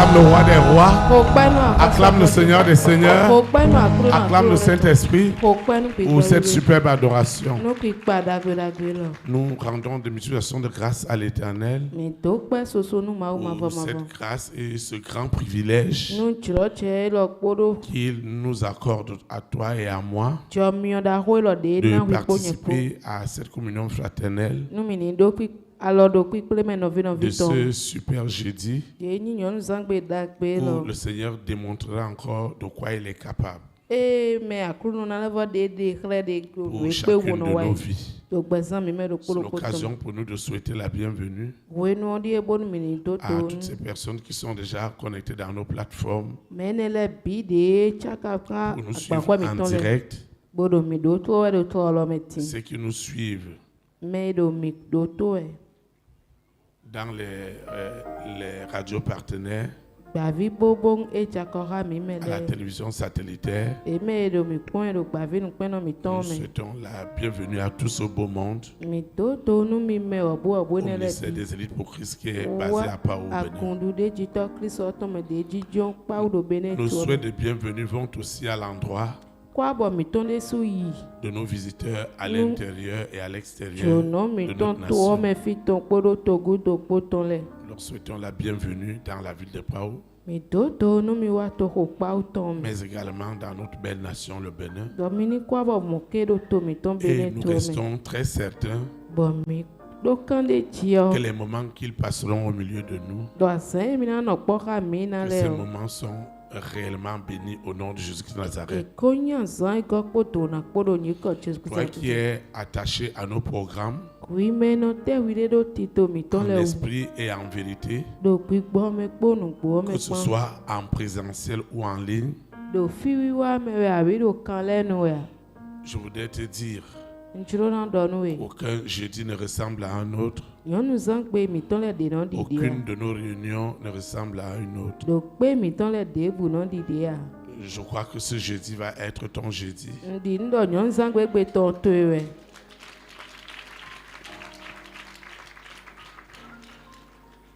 Acclame le roi des rois. Acclame le Seigneur des seigneurs. Acclame le Saint-Esprit pour cette superbe adoration. Nous rendons des multiplications de grâce à l'Éternel pour cette grâce et ce grand privilège qu'il nous accorde à toi et à moi de participer à cette communion fraternelle de ce super jeudi où le Seigneur démontrera encore de quoi il est capable pour chacune de nos vies. C'est l'occasion pour nous de souhaiter la bienvenue à toutes ces personnes qui sont déjà connectées dans nos plateformes pour nous suivre en direct, ceux qui nous suivent dans les radios partenaires, à la télévision satellitaire. Nous souhaitons la bienvenue à tout ce beau monde au ministère des élites pour Christ qui est basé à Pau, Bénin. Nos souhaits de bienvenue vont aussi à l'endroit de nos visiteurs à l'intérieur et à l'extérieur de notre nation. Nous souhaitons la bienvenue dans la ville de Pau, mais également dans notre belle nation, le Bénin. Et nous restons très certains que les moments qu'ils passeront au milieu de nous, que ces moments sont réellement bénis au nom de Jésus-Christ de Nazareth. Toi qui es attaché à nos programmes, en esprit et en vérité, que ce soit en présentiel ou en ligne, je voudrais te dire, aucun jeudi ne ressemble à un autre. Aucune de nos réunions ne ressemble à une autre. Je crois que ce jeudi va être ton jeudi.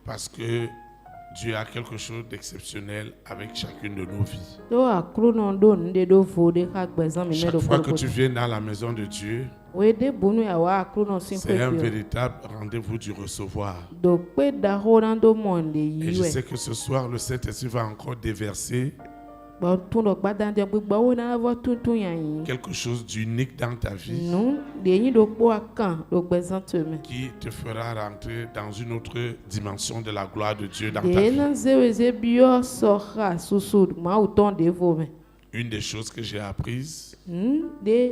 Parce que Dieu a quelque chose d'exceptionnel avec chacune de nos vies. Chaque fois que tu viens dans la maison de Dieu, c'est un véritable rendez-vous du recevoir. Et je sais que ce soir, le Saint-Esprit va encore déverser quelque chose d'unique dans ta vie qui te fera rentrer dans une autre dimension de la gloire de Dieu dans ta vie. Une des choses que j'ai apprises, c'est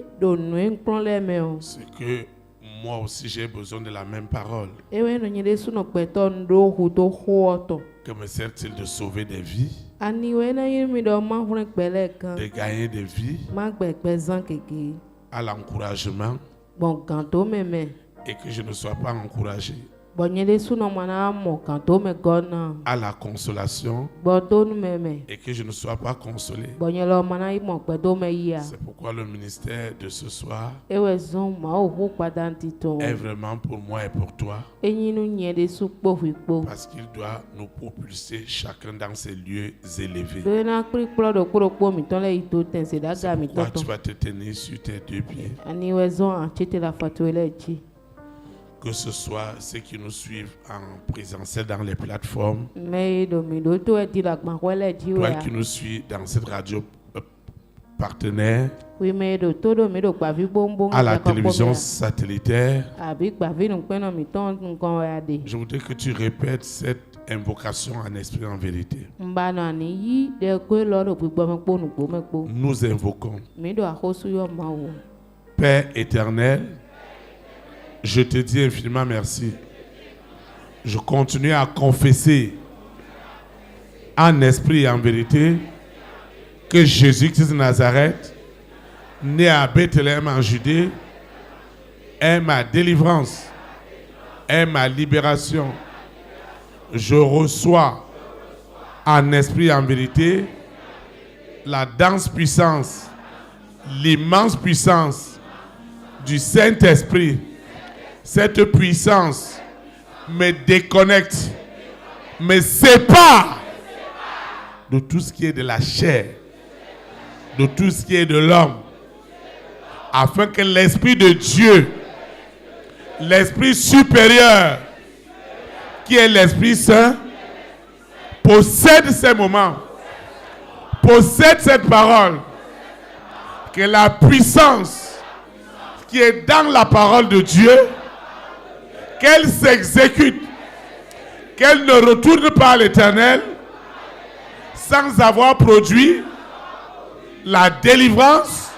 que moi aussi j'ai besoin de la même parole. Que me sert-il de sauver des vies, de gagner des vies, à l'encouragement, et que je ne sois pas encouragé, à la consolation, et que je ne sois pas consolé. C'est pourquoi le ministère de ce soir est vraiment pour moi et pour toi, parce qu'il doit nous propulser chacun dans ses lieux élevés. C'est pourquoi tu vas te tenir sur tes deux pieds. Que ce soit ceux qui nous suivent en présentiel dans les plateformes, toi qui nous suis dans cette radio partenaire, à la télévision satellitaire, je voudrais que tu répètes cette invocation en esprit et en vérité. Nous invoquons, Père éternel, je te dis infiniment merci. Je continue à confesser en esprit et en vérité que Jésus-Christ de Nazareth, né à Bethléem en Judée, est ma délivrance, est ma libération. Je reçois en esprit et en vérité la dense puissance, l'immense puissance du Saint-Esprit. Cette puissance me déconnecte, me sépare de tout ce qui est de la chair, de tout ce qui est de l'homme, afin que l'Esprit de Dieu, l'Esprit supérieur, qui est l'Esprit Saint, possède ces moments, possède cette parole, que la puissance qui est dans la parole de Dieu, qu'elle s'exécute, qu'elle ne retourne pas à l'Éternel sans avoir produit la délivrance,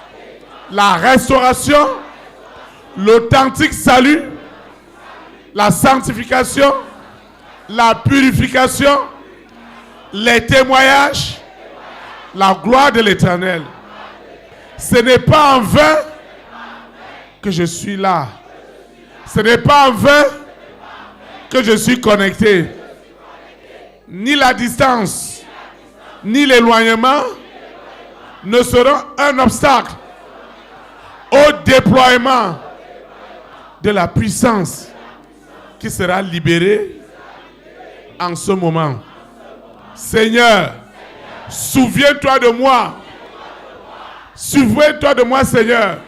la restauration, l'authentique salut, la sanctification, la purification, les témoignages, la gloire de l'Éternel. Ce n'est pas en vain que je suis là. Ce n'est pas en vain que je suis connecté. Ni la distance, ni l'éloignement ne seront un obstacle au déploiement de la puissance qui sera libérée en ce moment. Seigneur, souviens-toi de moi. Souviens-toi de moi, Seigneur.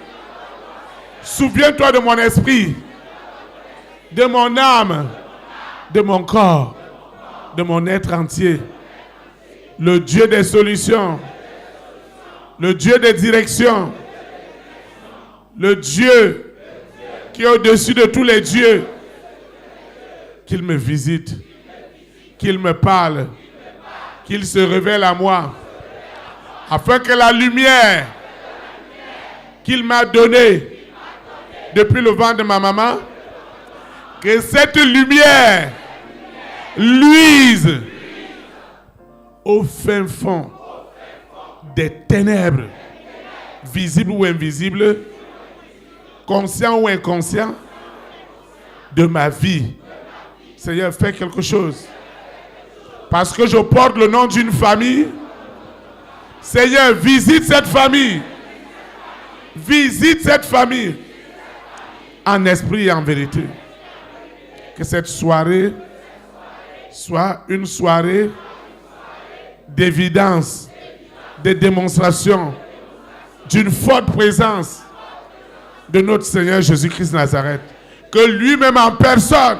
Souviens-toi de mon esprit, de mon âme, de mon corps, de mon être entier. Le Dieu des solutions, le Dieu des directions, le Dieu qui est au-dessus de tous les dieux. Qu'il me visite, qu'il me parle, qu'il se révèle à moi, afin que la lumière qu'il m'a donnée depuis le ventre de ma maman, que cette lumière luise au fin fond des ténèbres, visibles ou invisibles, conscients ou inconscients, de ma vie. Seigneur, fais quelque chose. Parce que je porte le nom d'une famille. Seigneur, visite cette famille. Visite cette famille. En esprit et en vérité. Que cette soirée soit une soirée d'évidence, de démonstration d'une forte présence de notre Seigneur Jésus-Christ de Nazareth. Que lui-même en personne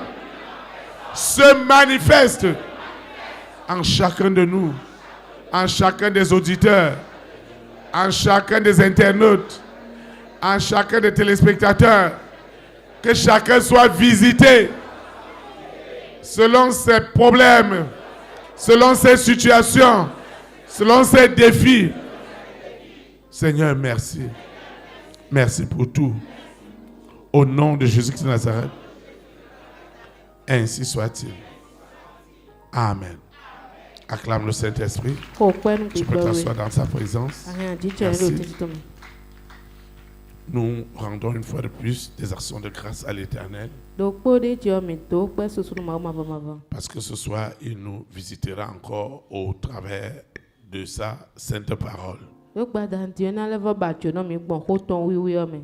se manifeste en chacun de nous, en chacun des auditeurs, en chacun des internautes, en chacun des téléspectateurs. Que chacun soit visité selon ses problèmes, selon ses situations, selon ses défis. Seigneur, merci. Merci pour tout. Au nom de Jésus-Christ de Nazareth. Ainsi soit-il. Amen. Acclame le Saint-Esprit. Tu peux t'asseoir dans sa présence. Merci. Nous rendons une fois de plus des actions de grâce à l'Éternel. Parce que ce soir, il nous visitera encore au travers de sa sainte parole.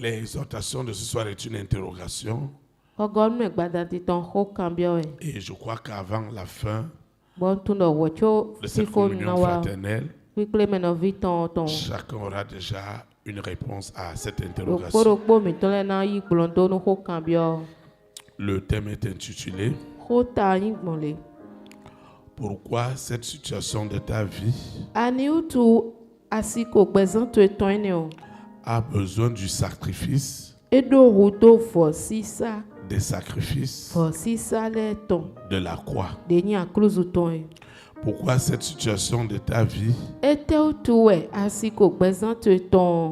L'exhortation de ce soir est une interrogation. Et je crois qu'avant la fin de cette communion fraternelle, chacun aura déjà une réponse à cette interrogation. Le thème est intitulé « Pourquoi cette situation de ta vie a besoin du sacrifice, des sacrifices de la croix. Pourquoi cette situation de ta vie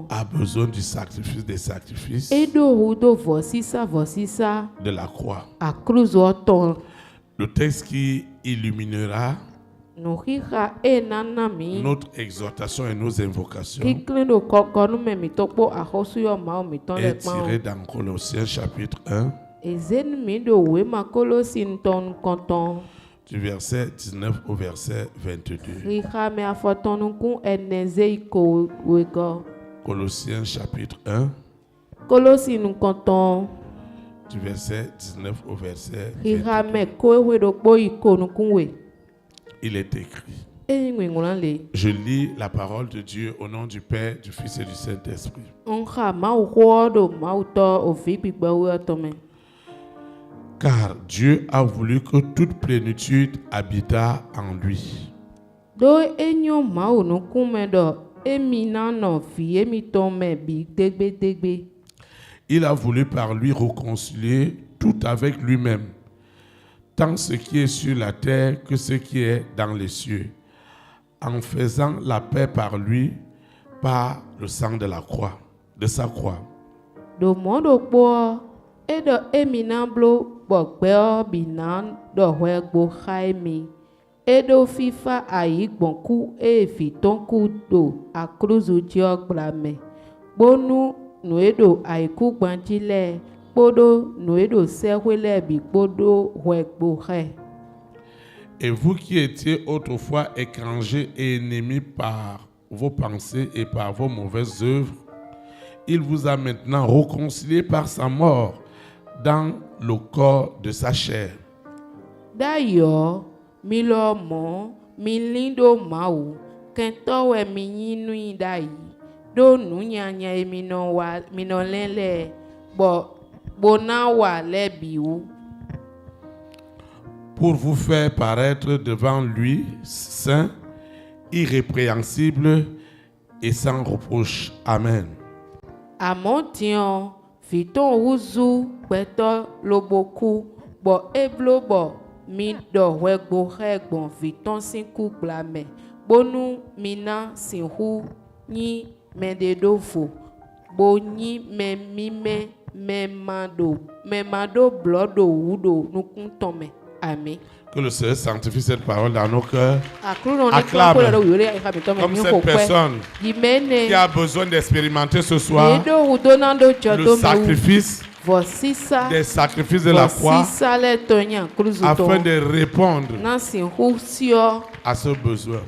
a besoin du sacrifice des sacrifices de la croix. Le texte qui illuminera notre exhortation et nos invocations est tiré dans Colossiens chapitre 1 du verset 19 au verset 22. Colossiens chapitre 1 du verset 19 au verset 22. Il est écrit: Je lis la parole de Dieu au nom du Père, du Fils et du Saint-Esprit. Car Dieu a voulu que toute plénitude habitât en lui. Il a voulu par lui réconcilier tout avec lui-même, tant ce qui est sur la terre que ce qui est dans les cieux, en faisant la paix par lui, par le sang de la croix, de sa croix. Edo fifa ayigbonku efitonku do akruzu diogblame bonu nuedo aiku gbanjile podo nuedo sehwele bikpodo huegbohe. Et vous qui étiez autrefois étrangers et ennemis par vos pensées et par vos mauvaises œuvres, il vous a maintenant réconciliés par sa mort dans le corps de sa chair. D'ailleurs, Milomo, milindo mau, kentowe minyinui dai, do nunyanya minolele, bonawa lebiu. Pour vous faire paraître devant lui, saint, irrépréhensible et sans reproche. Amen. Amontion, fiton wuzu, beto loboku, bo eblo bo. Mi do wegbo hegbon viton sinku blame bonu mina sinhu ni mededofo bo ni memado blodo wudo nukuntome. Amen. Que le Seigneur sanctifie cette parole dans nos cœurs. Acclame comme cette personne qui a besoin d'expérimenter ce soir le sacrifice, des sacrifices de la croix, afin de répondre à ce besoin.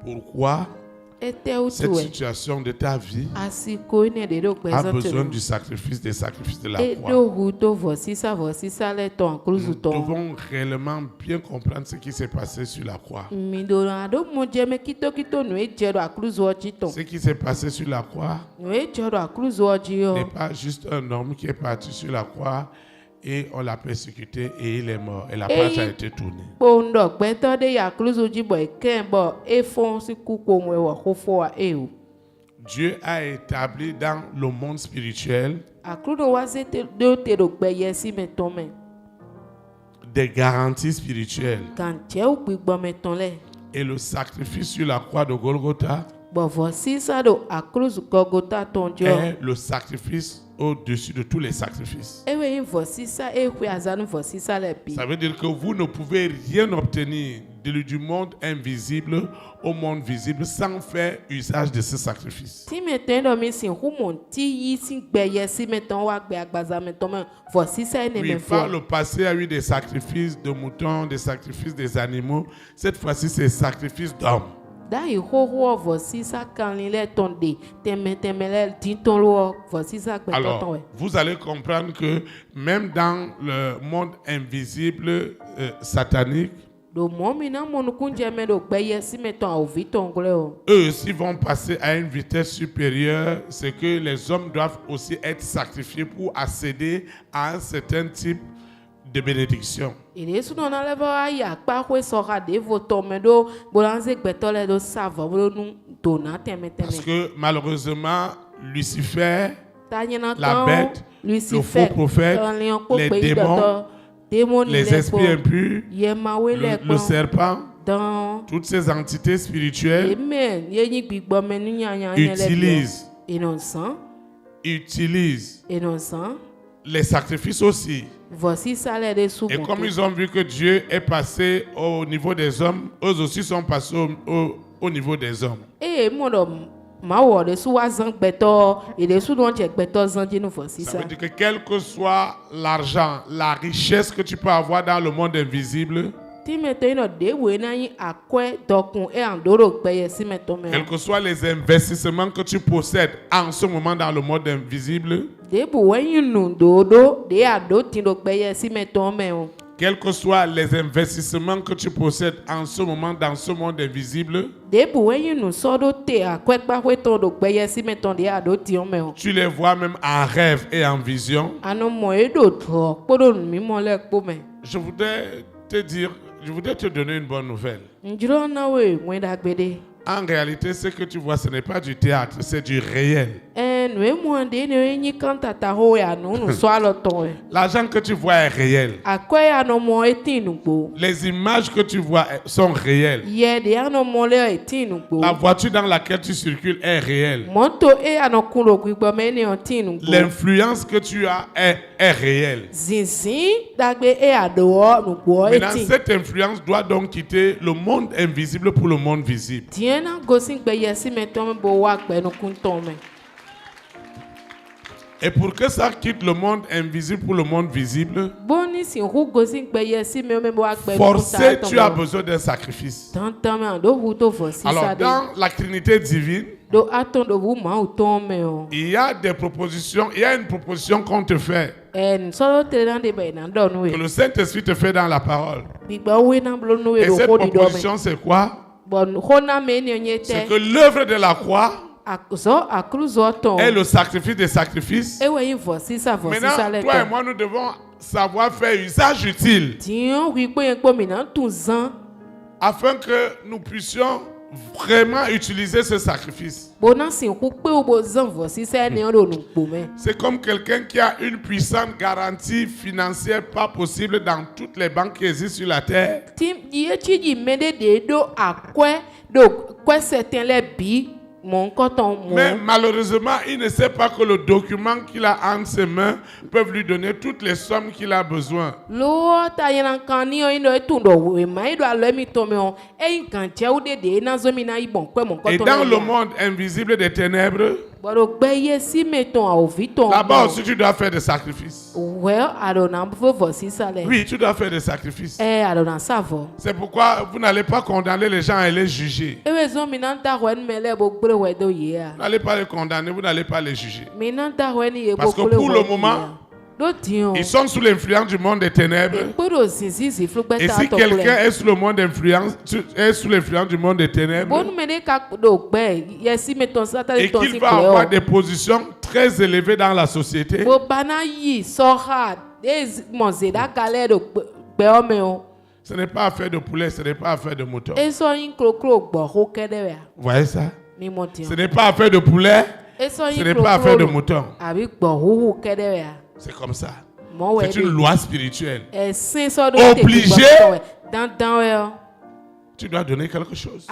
Pourquoi cette situation de ta vie a besoin du sacrifice, des sacrifices de la croix. Nous devons réellement bien comprendre ce qui s'est passé sur la croix. Ce qui s'est passé sur la croix n'est pas juste un homme qui est parti sur la croix et on l'a persécuté et il est mort. Et la page a été tournée. Dieu a établi dans le monde spirituel des garanties spirituelles. Et le sacrifice sur la croix de Golgotha est le sacrifice au-dessus de tous les sacrifices. Ça veut dire que vous ne pouvez rien obtenir du monde invisible au monde visible sans faire usage de ce sacrifice. Oui, par le passé, il y a eu des sacrifices de moutons, des sacrifices des animaux. Cette fois-ci, c'est sacrifice d'hommes. Alors, vous allez comprendre que même dans le monde invisible satanique, eux aussi vont passer à une vitesse supérieure. C'est que les hommes doivent aussi être sacrifiés pour accéder à un certain type de bénédiction. Parce que malheureusement, Lucifer, la bête, le faux prophète, les démons, les esprits impurs, le serpent, toutes ces entités spirituelles utilisent les sacrifices aussi. Et comme ils ont vu que Dieu est passé au niveau des hommes, eux aussi sont passés au niveau des hommes. Ça veut dire que quel que soit l'argent, la richesse que tu peux avoir dans le monde invisible, quels que soient les investissements que tu possèdes en ce moment dans le monde Quels que soient les investissements que tu possèdes en ce moment dans ce monde invisible, tu les vois même en rêve et en vision. Je voudrais te donner une bonne nouvelle. En réalité, ce que tu vois, ce n'est pas du théâtre, c'est du réel. L'argent que tu vois est réel. Les images que tu vois sont réelles. La voiture dans laquelle tu circules est réelle. L'influence que tu as est réelle. Maintenant, cette influence doit donc quitter le monde invisible pour le monde visible. Et pour que ça quitte le monde invisible pour le monde visible, forcément, tu as besoin d'un sacrifice. Alors, dans la Trinité divine, il y a des propositions, il y a une proposition qu'on te fait, que le Saint-Esprit te fait dans la parole. Et cette proposition, c'est quoi? C'est que l'œuvre de la croix est le sacrifice des sacrifices. Maintenant, toi et moi, nous devons savoir faire usage utile afin que nous puissions vraiment utiliser ce sacrifice. C'est comme quelqu'un qui a une puissante garantie financière pas possible dans toutes les banques qui existent sur la terre. Mais malheureusement, il ne sait pas que le document qu'il a entre ses mains peut lui donner toutes les sommes qu'il a besoin. Et dans le monde invisible des ténèbres, là-bas aussi tu dois faire des sacrifices. Oui, tu dois faire des sacrifices. C'est pourquoi vous n'allez pas condamner les gens et les juger. Vous n'allez pas les condamner, vous n'allez pas les juger. Parce que pour le moment, ils sont sous l'influence du monde des ténèbres. Et si quelqu'un est sous le monde d'influence, est sous l'influence du monde des ténèbres, et qu'il va avoir des positions très élevées dans la société, ce n'est pas affaire de poulet, ce n'est pas affaire de mouton. Vous voyez ça? Ce n'est pas affaire de poulet, ce n'est pas affaire de mouton. C'est comme ça. C'est une loi spirituelle. Obligé, tu dois donner quelque chose.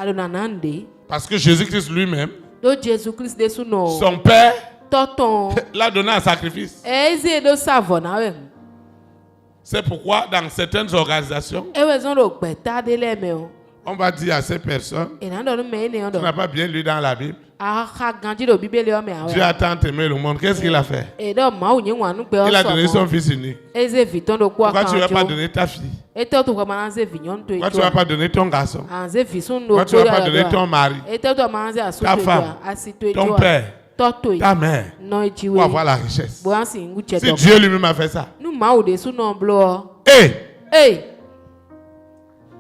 Parce que Jésus-Christ lui-même, son Père, l'a donné en sacrifice. C'est pourquoi dans certaines organisations, on va dire à ces personnes, tu n'as pas bien lu dans la Bible. Dieu a tant aimé le monde. Qu'est-ce qu'il a fait? Il a donné son fils unique. Pourquoi tu ne vas pas donner ta fille? Pourquoi tu ne vas pas donner ton garçon? Pourquoi tu ne vas pas donner ton mari, ta femme, ton père, ta mère pour avoir la richesse? Si Dieu lui-même a fait ça. Hey!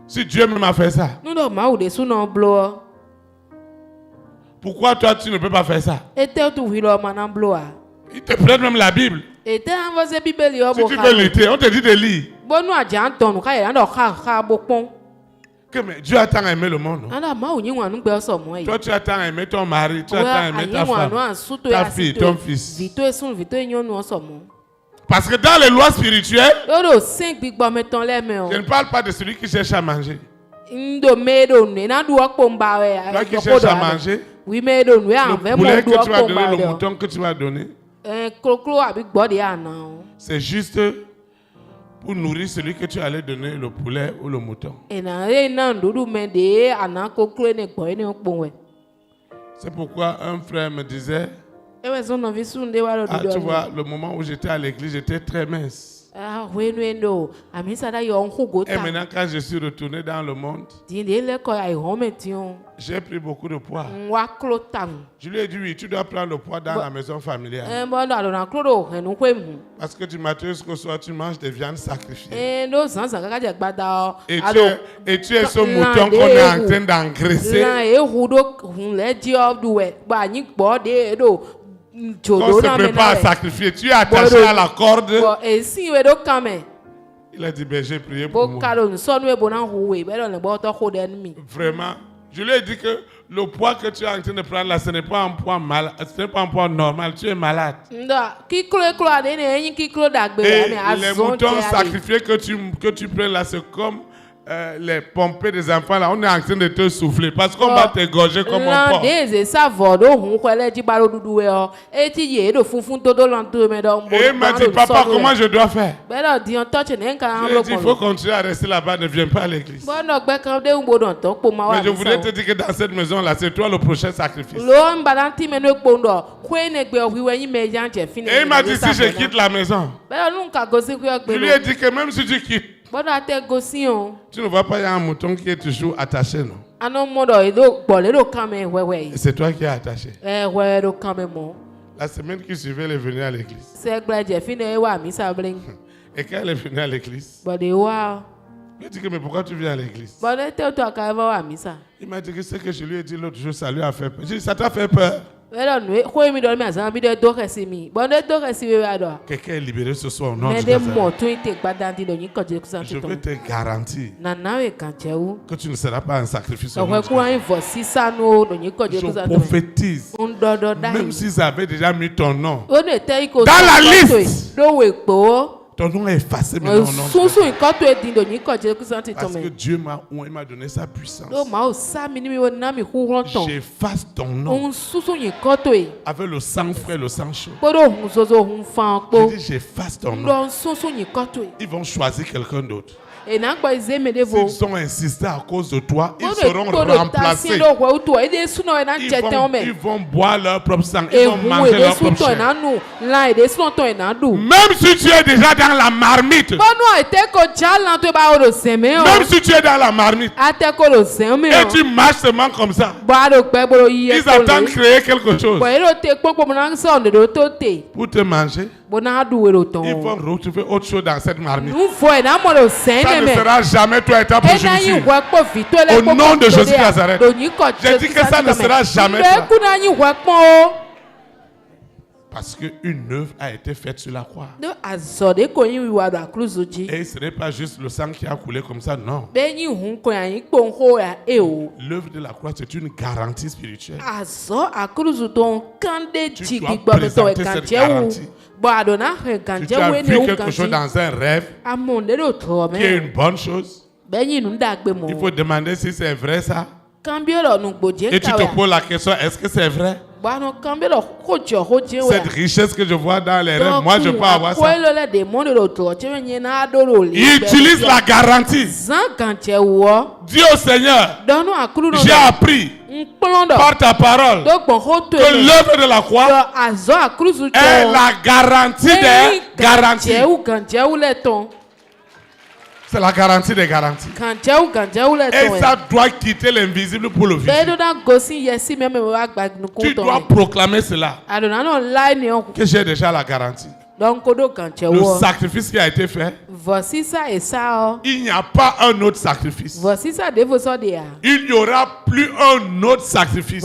Si Dieu même a fait ça, pourquoi toi tu ne peux pas faire ça? Il te prête même la Bible. Si tu veux lutter, on te dit de lire. Que mais Dieu a tant aimé le monde. Toi tu as tant aimé ton mari, tu as tant aimé ta femme, ta fille, ton fils. Parce que dans les lois spirituelles, je ne parle pas de celui qui cherche à manger. Toi qui cherches à manger, le poulet que tu vas donner, le mouton que tu vas donner, c'est juste pour nourrir celui que tu allais donner le poulet ou le mouton. C'est pourquoi un frère me disait, ah, tu vois, le moment où j'étais à l'église, j'étais très mince. Et maintenant, quand je suis retourné dans le monde, j'ai pris beaucoup de poids. Je lui ai dit, oui, tu dois prendre le poids dans la maison familiale. Parce que tu m'as dit que soir, tu manges des viandes sacrifiées. Et tu es ce mouton qu'on est en train d'engraisser. On se prépare à sacrifier. Tu es attaché à la corde. Il a dit, ben, j'ai prié pour moi. Vraiment. Je lui ai dit que le poids que tu es en train de prendre là, ce n'est pas un poids mal, ce n'est pas un poids normal. Tu es malade. Et les moutons sacrifiés que tu prends là, c'est comme les pompées des enfants là. On est en train de te souffler parce qu'on va t'égorger comme un porc. Et il m'a dit, papa, comment je dois faire? Je dit, il faut continuer à rester là-bas, ne viens pas à l'église. Mais je voudrais te dire que dans cette maison là, c'est toi le prochain sacrifice. Et il m'a dit, si je quitte la maison, je lui ai dit que même si tu quittes, tu ne vois pas, il y a un mouton qui est toujours attaché, non? Et c'est toi qui es attaché. La semaine qui suivait, elle est venue à l'église. Et quand elle est venue à l'église, je lui ai dit que, mais pourquoi tu viens à l'église? Il m'a dit que ce que je lui ai dit l'autre jour, ça lui a fait peur. J'ai dit, ça t'a fait peur? Quelqu'un est libéré ce soir au nom de Jésus. Je veux te garantir que tu ne seras pas un sacrifice au nom de Jésus. Je prophétise, même s'ils avaient déjà mis ton nom dans la liste, ton nom est effacé maintenant au nom de Jésus. Parce que Dieu m'a donné sa puissance. J'efface ton nom avec le sang frais et le sang chaud. Je dis, j'efface ton nom. Ils vont choisir quelqu'un d'autre. S'ils sont insistés à cause de toi, ils seront remplacés. Ils vont boire leur propre sang. Ils vont manger leur propre chair. Même si tu es déjà dans la marmite. Même si tu es dans la marmite. Et tu marches seulement comme ça. Ils attendent créer quelque chose pour te manger. Ils vont retrouver autre chose dans cette marmite. Ça ne sera jamais toi et ta progéniture. Au nom de Jésus Nazareth. J'ai dit que ça ne sera jamais toi. Parce qu'une œuvre a été faite sur la croix. Et ce n'est pas juste le sang qui a coulé comme ça, non. L'œuvre de la croix, c'est une garantie spirituelle. Tu dois présenter cette garantie. Si tu as vu quelque chose dans un rêve qui est une bonne chose, il faut demander si c'est vrai ça. Et tu te poses la question, est-ce que c'est vrai? Cette richesse que je vois dans les rêves, moi je peux avoir ça. Il utilise la garantie. Dis au Seigneur, j'ai appris par ta parole que l'œuvre de la croix est la garantie des garanties. C'est la garantie des garanties. Et ça doit quitter l'invisible pour le visible. Tu dois proclamer cela. Que j'ai déjà la garantie. Le sacrifice qui a été fait, il n'y a pas un autre sacrifice. Il n'y aura plus un autre sacrifice.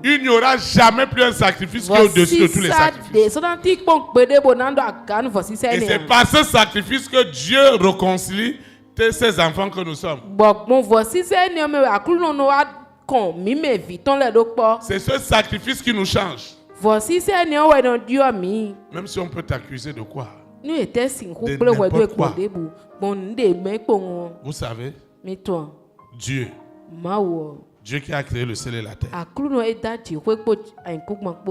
Il n'y aura jamais plus un sacrifice qui est au-dessus de tous les sacrifices. Et c'est par ce sacrifice que Dieu réconcilie ses enfants que nous sommes. C'est ce sacrifice qui nous change. Même si on peut t'accuser de quoi? De n'importe quoi. Vous savez, Dieu qui a créé le ciel et la terre,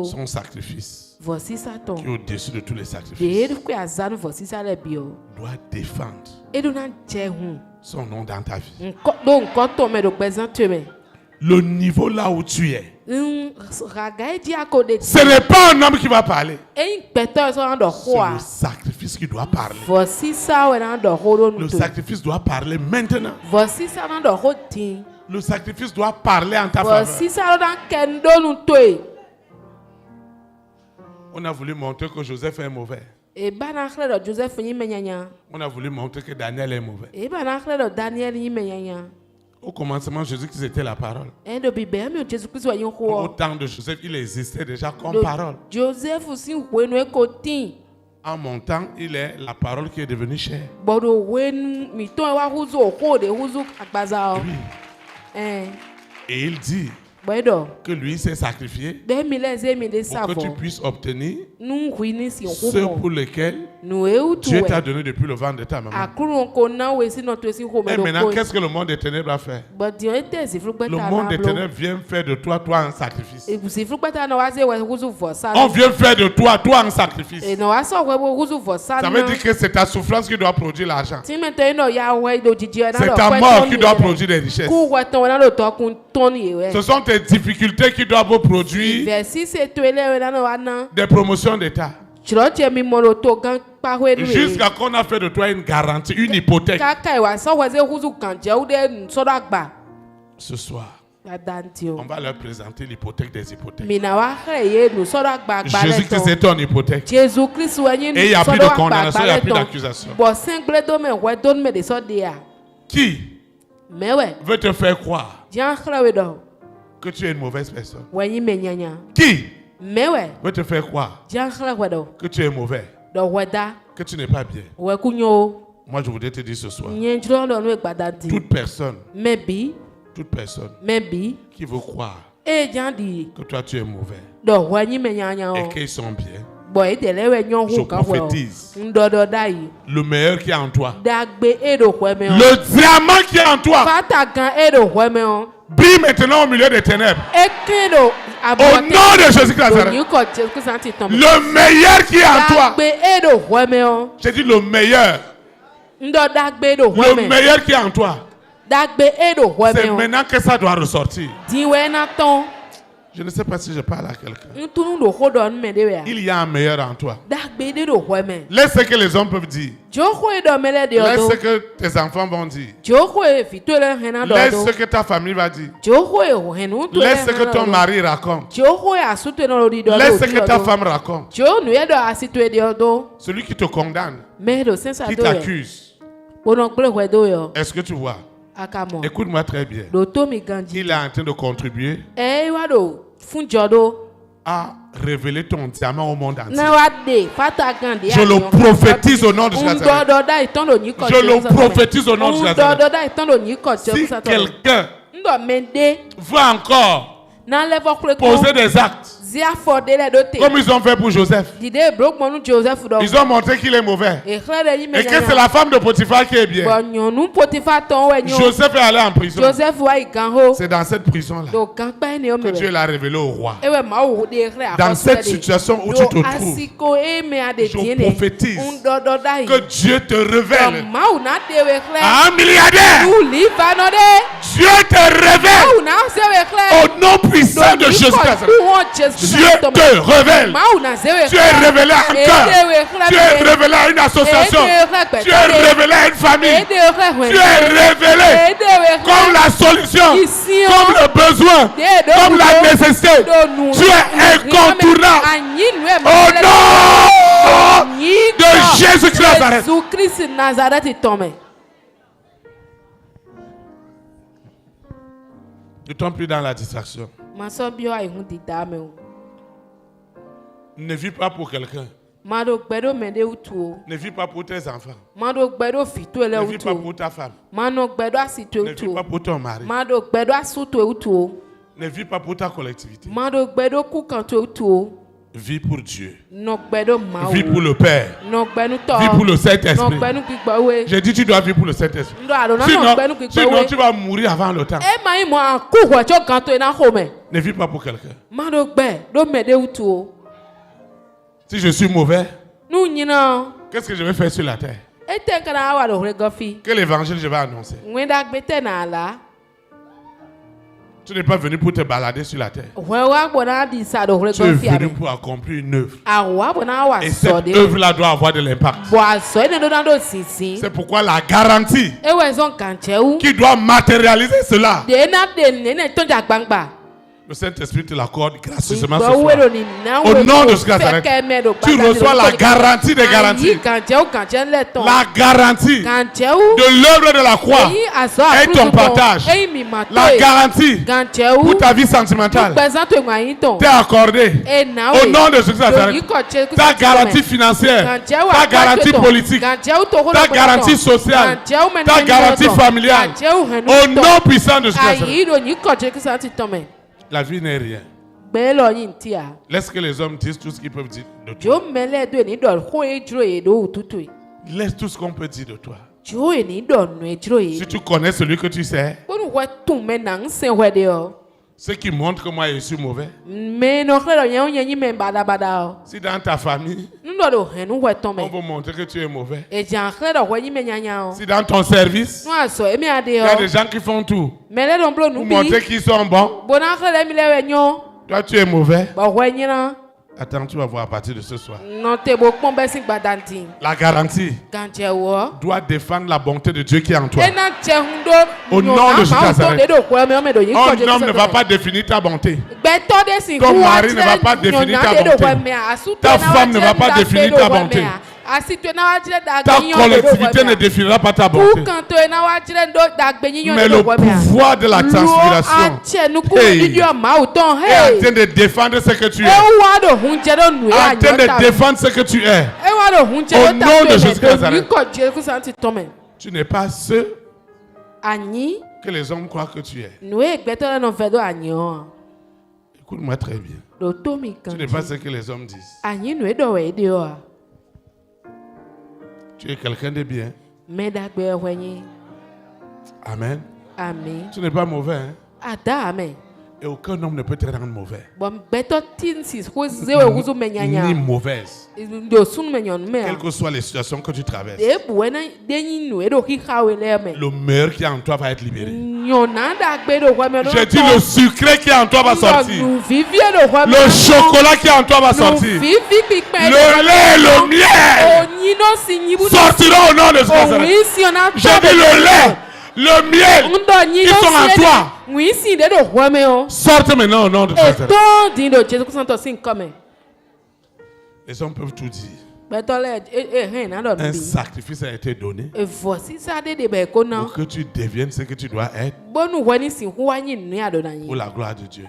son sacrifice qui est au-dessus de tous les sacrifices doit défendre son nom dans ta vie. le niveau là où tu es. Ce n'est pas un homme qui va parler. C'est le sacrifice qui doit parler. Le sacrifice doit parler maintenant. Le sacrifice doit parler en ta faveur. On a voulu montrer que Joseph est mauvais. On a voulu montrer que Daniel est mauvais. Au commencement, Jésus-Christ était la parole. Au temps de Joseph, il existait déjà comme parole. En montant, il est la parole qui est devenue chair. Oui. Et il dit que lui s'est sacrifié pour que tu puisses obtenir ce pour lequel Dieu t'a donné depuis le ventre de ta maman. Et maintenant, qu'est-ce que le monde des ténèbres a fait? Le monde des ténèbres vient faire de toi un sacrifice. On vient faire de toi un sacrifice. Ça veut dire que c'est ta souffrance qui doit produire l'argent. C'est ta mort qui doit produire des richesses. Ce sont tes difficultés qui doivent produire des promotions d'État. Jusqu'à qu'on a fait de toi une garantie, une hypothèque. Ce soir, on va leur présenter l'hypothèque des hypothèques. Jésus-Christ est ton hypothèque. Et il n'y a plus de condamnation, il n'y a plus d'accusation. Qui veut te faire croire que tu es une mauvaise personne? Qui veut te faire croire que tu es mauvais, que tu n'es pas bien? Moi, je voudrais te dire ce soir, toute personne qui veut croire que toi tu es mauvais et qu'ils sont bien, je prophétise le meilleur qui est en toi, le diamant qui est en toi, brille maintenant au milieu des ténèbres. Au nom de Jésus-Christ. Le meilleur qui est en toi. J'ai dit le meilleur. Le meilleur qui est en toi. C'est maintenant que ça doit ressortir. Je ne sais pas si je parle à quelqu'un. Il y a un meilleur en toi. Laisse ce que les hommes peuvent dire. Laisse ce que tes enfants vont dire. Laisse ce que ta famille va dire. Laisse ce que ton mari raconte. Laisse ce que ta femme raconte. Celui qui te condamne, qui t'accuse. Est-ce que tu vois? Écoute-moi très bien. Il est en train de contribuer à révéler ton diamant au monde entier. Je le prophétise au nom de Jésus. Je le prophétise au nom de Jésus. Si quelqu'un veut encore poser des actes comme ils ont fait pour Joseph, ils ont montré qu'il est mauvais et que c'est la femme de Potiphar qui est bien. Joseph est allé en prison. C'est dans cette prison-là que Dieu l'a révélé au roi. Dans cette situation où tu te trouves, je prophétise que Dieu te révèle à un milliardaire. Dieu te révèle au nom puissant de Jésus-Christ. Dieu te révèle. Tu es révélé à un cœur. Tu es révélé à une association. Tu es révélé à une famille. Tu es révélé comme la solution, comme le besoin, comme la nécessité. Tu es incontournable. Au nom de Jésus-Christ de Nazareth. Ne tombe plus dans la distraction. Ne vis pas pour quelqu'un. Ne vis pas pour tes enfants. Ne vis pas pour ta femme. Ne vis pas pour ton mari. Ne vis pas pour ta collectivité. Vis pour Dieu. Vis pour le Père. Vis pour le Saint-Esprit. J'ai dit tu dois vivre pour le Saint-Esprit. Sinon tu vas mourir avant le temps. Ne vis pas pour quelqu'un. Si je suis mauvais, qu'est-ce que je vais faire sur la terre? Quel évangile je vais annoncer? Tu n'es pas venu pour te balader sur la terre. Tu es venu pour accomplir une œuvre. Et cette œuvre-là doit avoir de l'impact. C'est pourquoi la garantie qui doit matérialiser cela, le Saint-Esprit te l'accorde gracieusement ce soir. Au nom de Jésus Nazareth, tu reçois la garantie des garanties. La garantie de l'œuvre de la croix est ton partage. La garantie pour ta vie sentimentale t'est accordée. Au nom de Jésus Nazareth, ta garantie financière, ta garantie politique, ta garantie sociale, ta garantie familiale. Au nom puissant de Jésus Nazareth. La vie n'est rien. Laisse que les hommes disent tout ce qu'ils peuvent dire de toi. Laisse tout ce qu'on peut dire de toi. Si tu connais celui que tu sais, ce qui montre que moi je suis mauvais. Si dans ta famille, on veut montrer que tu es mauvais. Si dans ton service, il y a des gens qui font tout pour montrer qu'ils sont bons. Toi tu es mauvais. Attends, tu vas voir à partir de ce soir. La garantie doit défendre la bonté de Dieu qui est en toi. Au nom de Jésus Nazareth. Un homme ne va pas définir ta bonté. Ton mari ne va pas définir ta bonté. Ta femme ne va pas définir ta bonté. Ta collectivité ne définira pas ta bonté. Mais le pouvoir de la transpiration est en train de défendre ce que tu es. En train de défendre ce que tu es. Au nom de Jésus Nazareth. Tu n'es pas ce que les hommes croient que tu es. Écoute-moi très bien. Tu n'es pas ce que les hommes disent. Tu es quelqu'un de bien. Amen. Amen. Tu n'es pas mauvais. Hein? Amen. Et aucun homme ne peut te rendre mauvais. Ni mauvaise. Quelles que soient les situations que tu traverses. Le meilleur qui est en toi va être libéré. J'ai dit le sucré qui est en toi va sortir. Le chocolat qui est en toi va sortir. Le lait et le miel sortiront au nom de Jésus. J'ai dit le lait, le miel qui sont en toi. Sortez maintenant au nom de Jésus. Les hommes peuvent tout dire. Un sacrifice a été donné pour que tu deviennes ce que tu dois être pour la gloire de Dieu.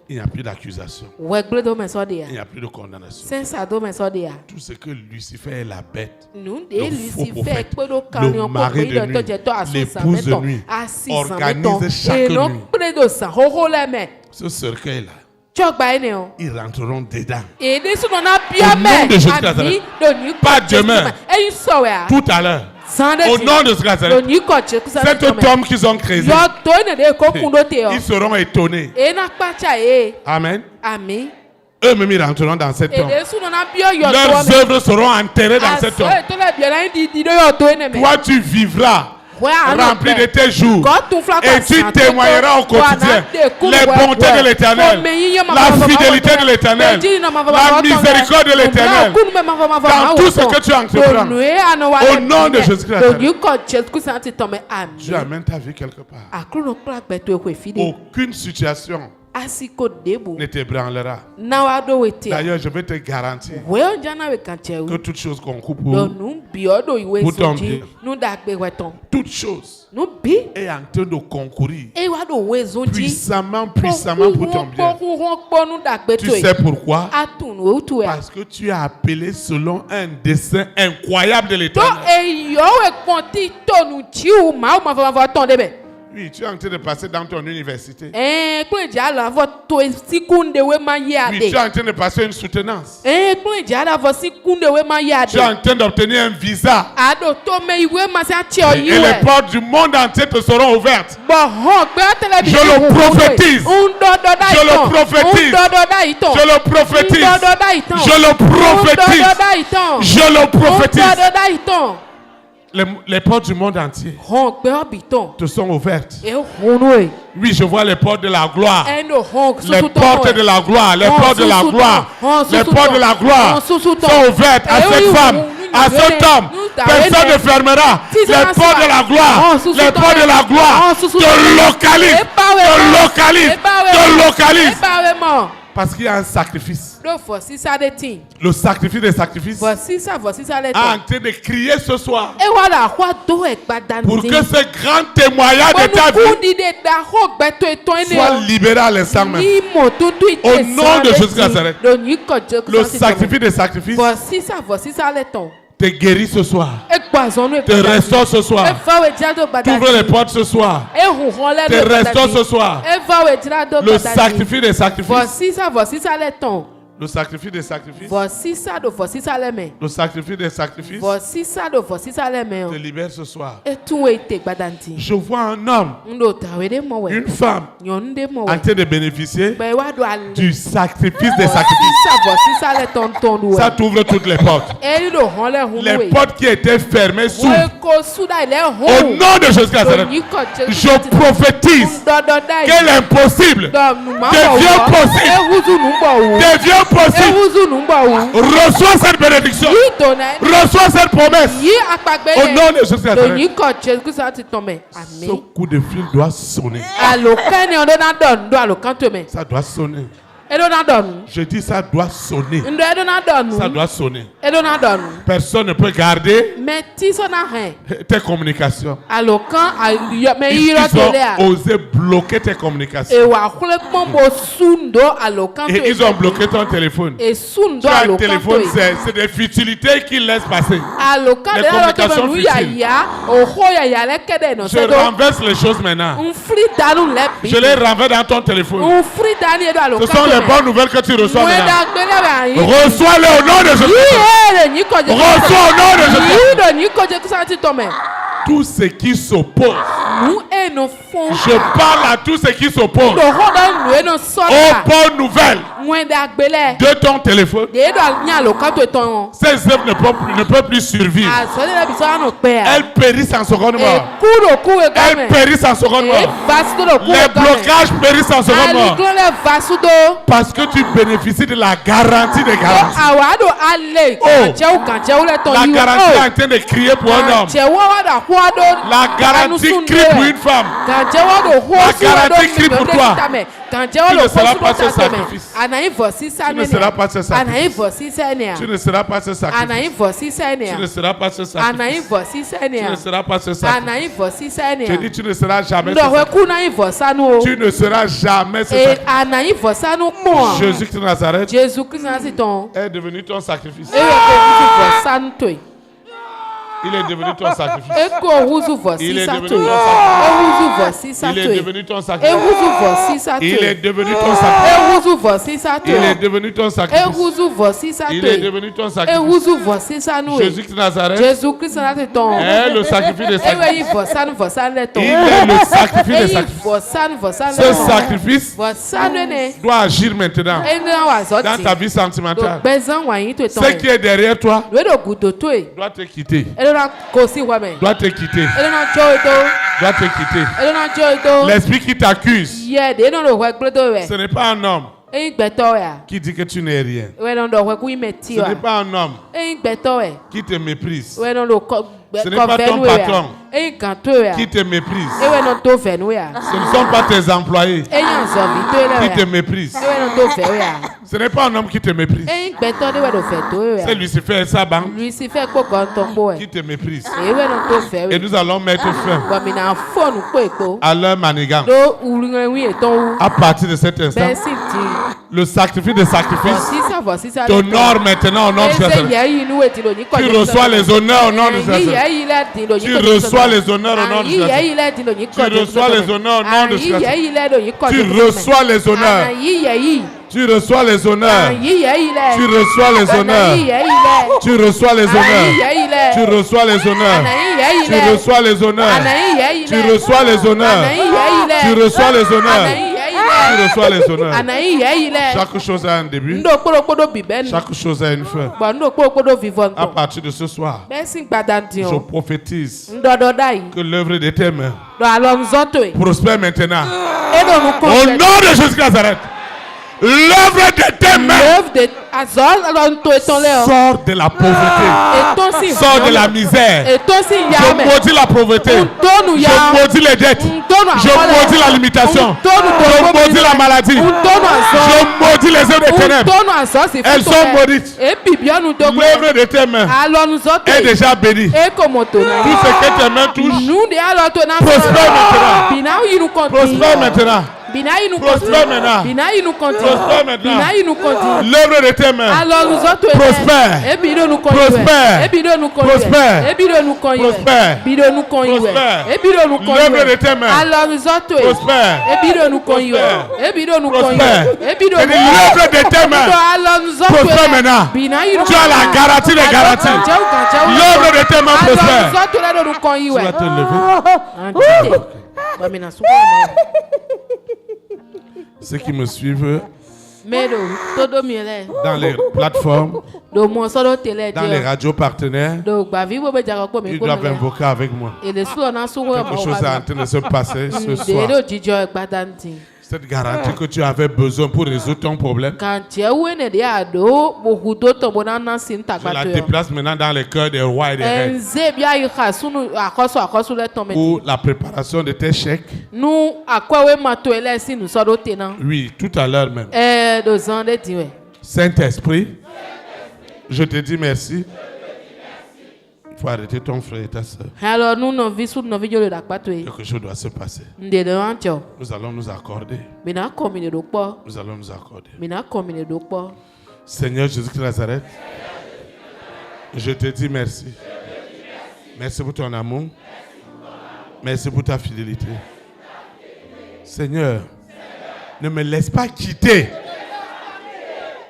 Il n'y a plus d'accusation. Il n'y a plus de condamnation. Tout ce que Lucifer est la bête, le faux prophète, le mari de nuit, l'épouse de nuit, organise chaque nuit. Ce cercueil-là, ils rentreront dedans. Au nom de Jésus Nazareth. Pas demain. Tout à l'heure. Au nom de Jésus Nazareth. Cet homme qu'ils ont créé, ils seront étonnés. Amen. Amen. Eux-mêmes ils rentreront dans cet homme. Leurs œuvres seront enterrées dans cet homme. Toi tu vivras rempli de tes jours et tu témoigneras au quotidien les bontés de l'Éternel, la fidélité de l'Éternel, la miséricorde de l'Éternel dans tout ce que tu entreprends. Au nom de Jésus-Christ, tu amènes ta vie quelque part. Aucune situation ne t'ébranlera. D'ailleurs, je vais te garantir que toute chose concourt pour ton bien. Toute chose est en train de concourir puissamment pour ton bien. Tu sais pourquoi? Parce que tu es appelé selon un dessein incroyable de l'Éternel. Oui, tu es en train de passer dans ton université. Oui, tu es en train de passer une soutenance. Tu es en train d'obtenir un visa. Et les portes du monde entier te seront ouvertes. Je le prophétise. Je le prophétise. Je le prophétise. Je le prophétise. Je le prophétise. Les portes du monde entier te sont ouvertes. Oui, je vois les portes de la gloire. Les portes de la gloire. Les portes de la gloire. Les portes de la gloire sont ouvertes à cette femme, à cet homme. Personne ne fermera. Les portes de la gloire. Les portes de la gloire te localisent. Te localisent. Te localisent. Parce qu'il y a un sacrifice. Le sacrifice des sacrifices est en train de crier ce soir. Pour que ce grand témoignage de ta vie soit libéré à l'instant même. Au nom de Jésus de Nazareth. Le sacrifice des sacrifices te guérit ce soir. Te restaure ce soir. T'ouvre les portes ce soir. Te restaure ce soir. Le sacrifice des sacrifices. Le sacrifice des sacrifices. Le sacrifice des sacrifices te libère ce soir. Je vois un homme, une femme en train de bénéficier du sacrifice des sacrifices. Ça t'ouvre toutes les portes. Les portes qui étaient fermées s'ouvrent. Au nom de Jésus Nazareth, je prophétise que l'impossible devient possible. Devient possible. Reçois cette bénédiction. Reçois cette promesse. Au nom de Jésus Nazareth. Ce coup de fil doit sonner. Ça doit sonner. Je dis ça doit sonner. Ça doit sonner. Personne ne peut garder tes communications. Ils ont osé bloquer tes communications. Et ils ont bloqué ton téléphone. Tu as un téléphone, c'est des futilités qu'ils laissent passer. Les communications futiles. Je renverse les choses maintenant. Je les renverse dans ton téléphone. Ce sont les bonnes nouvelles que tu reçois maintenant. Reçois-les au nom de Jésus. Reçois au nom de Jésus. Tout ce qui s'oppose. Je parle à tous ceux qui s'opposent aux bonnes nouvelles de ton téléphone. Ces œuvres ne peuvent plus survivre. Elles périssent en seconde mort. Elles périssent en seconde mort. Les blocages périssent en seconde mort. Parce que tu bénéficies de la garantie des garanties. La garantie est en train de crier pour un homme. La garantie crie pour une femme. La garantie crie pour toi. Tu ne seras pas ce sacrifice. Tu ne seras pas ce sacrifice. Tu ne seras pas ce sacrifice. Tu ne seras pas ce sacrifice. Tu ne seras pas ce sacrifice. Je dis tu ne seras jamais ce sacrifice. Tu ne seras jamais ce sacrifice. Jésus-Christ de Nazareth est devenu ton sacrifice. Il est devenu ton sacrifice. Il est devenu ton sacrifice. Il est devenu ton sacrifice. Il est devenu ton sacrifice. Il est devenu ton sacrifice. Il est devenu ton sacrifice. Jésus de Nazareth est le sacrifice des sacrifices. Il est le sacrifice des sacrifices. Ce sacrifice doit agir maintenant dans ta vie sentimentale. Ce qui est derrière toi doit te quitter. Doit te quitter. Doit te quitter. L'esprit qui t'accuse, ce n'est pas un homme qui dit que tu n'es rien. Ce n'est pas un homme qui te méprise. Ce n'est pas ton patron qui te méprise. Ce ne sont pas tes employés qui te méprisent. Ce n'est pas un homme qui te méprise. C'est Lucifer et sa bande qui te méprise. Et nous allons mettre fin à leur manigance. À partir de cet instant, le sacrifice des sacrifices t'honore maintenant au nom de Jésus. Tu reçois les honneurs au nom de Jésus. Tu reçois les honneurs au nom de Jésus. Tu reçois les honneurs au nom de Jésus. Tu reçois les honneurs. Tu reçois les honneurs. Tu reçois les honneurs. Tu reçois les honneurs. Tu reçois les honneurs. Tu reçois les honneurs. Tu reçois les honneurs. Tu reçois les honneurs. Tu reçois les honneurs. Chaque chose a un début. Chaque chose a une fin. À partir de ce soir, je prophétise que l'œuvre de tes mains prospère maintenant. Au nom de Jésus Nazareth. L'œuvre de tes mains sort de la pauvreté, sort de la misère. Je maudis la pauvreté, je maudis les dettes, je maudis la limitation, je maudis la maladie, je maudis les œuvres des ténèbres. Elles sont maudites. L'œuvre de tes mains est déjà bénie. Tout ce que tes mains touchent prospère maintenant. Prospère maintenant. Prospère maintenant. Prospère maintenant. L'œuvre de tes mains prospère. Prospère. Prospère. Prospère. L'œuvre de tes mains prospère. L'œuvre de tes mains prospère maintenant. Tu as la garantie des garanties. L'œuvre de tes mains prospère. Tu vas te lever. Ceux qui me suivent dans les plateformes, dans les radios partenaires, ils doivent invoquer avec moi. Quelque chose est en train de se passer ce soir. Cette garantie que tu avais besoin pour résoudre ton problème, je la déplace maintenant dans les cœurs des rois et des reines. Pour la préparation de tes chèques. Oui, tout à l'heure même. Saint-Esprit, je te dis merci. Il faut arrêter ton frère et ta soeur. Quelque chose doit se passer. Nous allons nous accorder. Nous allons nous accorder. Seigneur Jésus-Christ de Nazareth, je te dis merci. Merci pour ton amour. Merci pour ta fidélité. Seigneur, ne me laisse pas quitter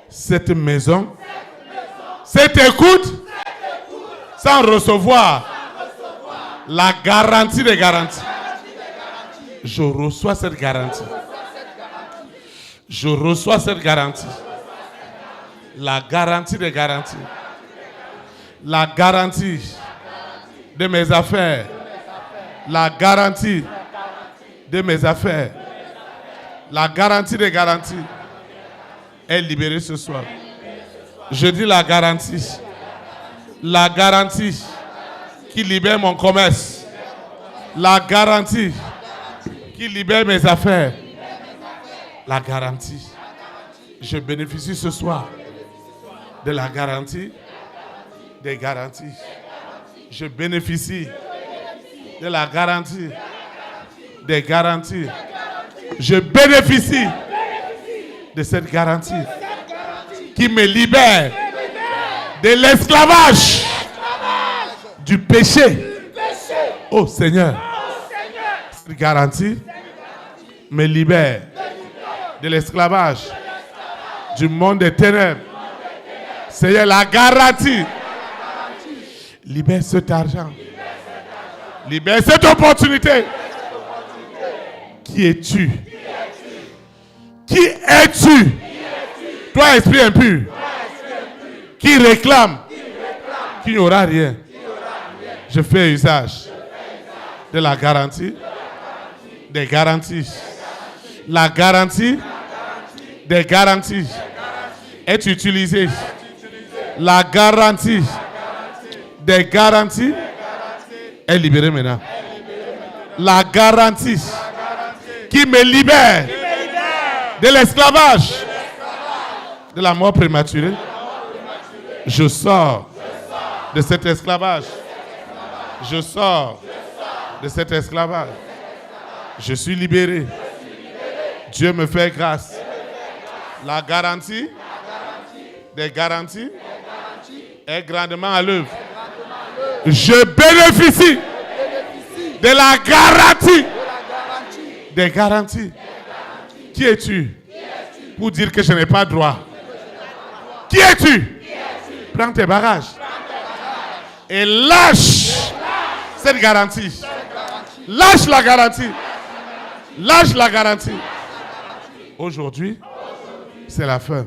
cette maison, cette écoute, sans recevoir la garantie des garanties. Je reçois cette garantie. Je reçois cette garantie. La garantie des garanties. La garantie de mes affaires. La garantie de mes affaires. La garantie des garanties est libérée ce soir. Je dis la garantie. La garantie qui libère mon commerce. La garantie qui libère mes affaires. La garantie. Je bénéficie ce soir de la garantie des garanties. Je bénéficie de la garantie des garanties. Je bénéficie de cette garantie qui me libère de l'esclavage, du péché. Oh Seigneur, cette garantie me libère de l'esclavage, du monde des ténèbres. Seigneur, la garantie. Libère cet argent. Libère cette opportunité. Qui es-tu? Qui es-tu? Toi, esprit impur, qui réclame qu'il n'y aura rien. Je fais usage de la garantie, des garanties. La garantie des garanties est utilisée. La garantie des garanties est libérée maintenant. La garantie qui me libère de l'esclavage, de la mort prématurée. Je sors de cet esclavage. Je sors de cet esclavage. Je suis libéré. Dieu me fait grâce. La garantie des garanties est grandement à l'œuvre. Je bénéficie de la garantie des garanties. Qui es-tu pour dire que je n'ai pas droit? Qui es-tu? Prends tes bagages et lâche cette garantie. Lâche la garantie. Lâche la garantie. Aujourd'hui, c'est la fin.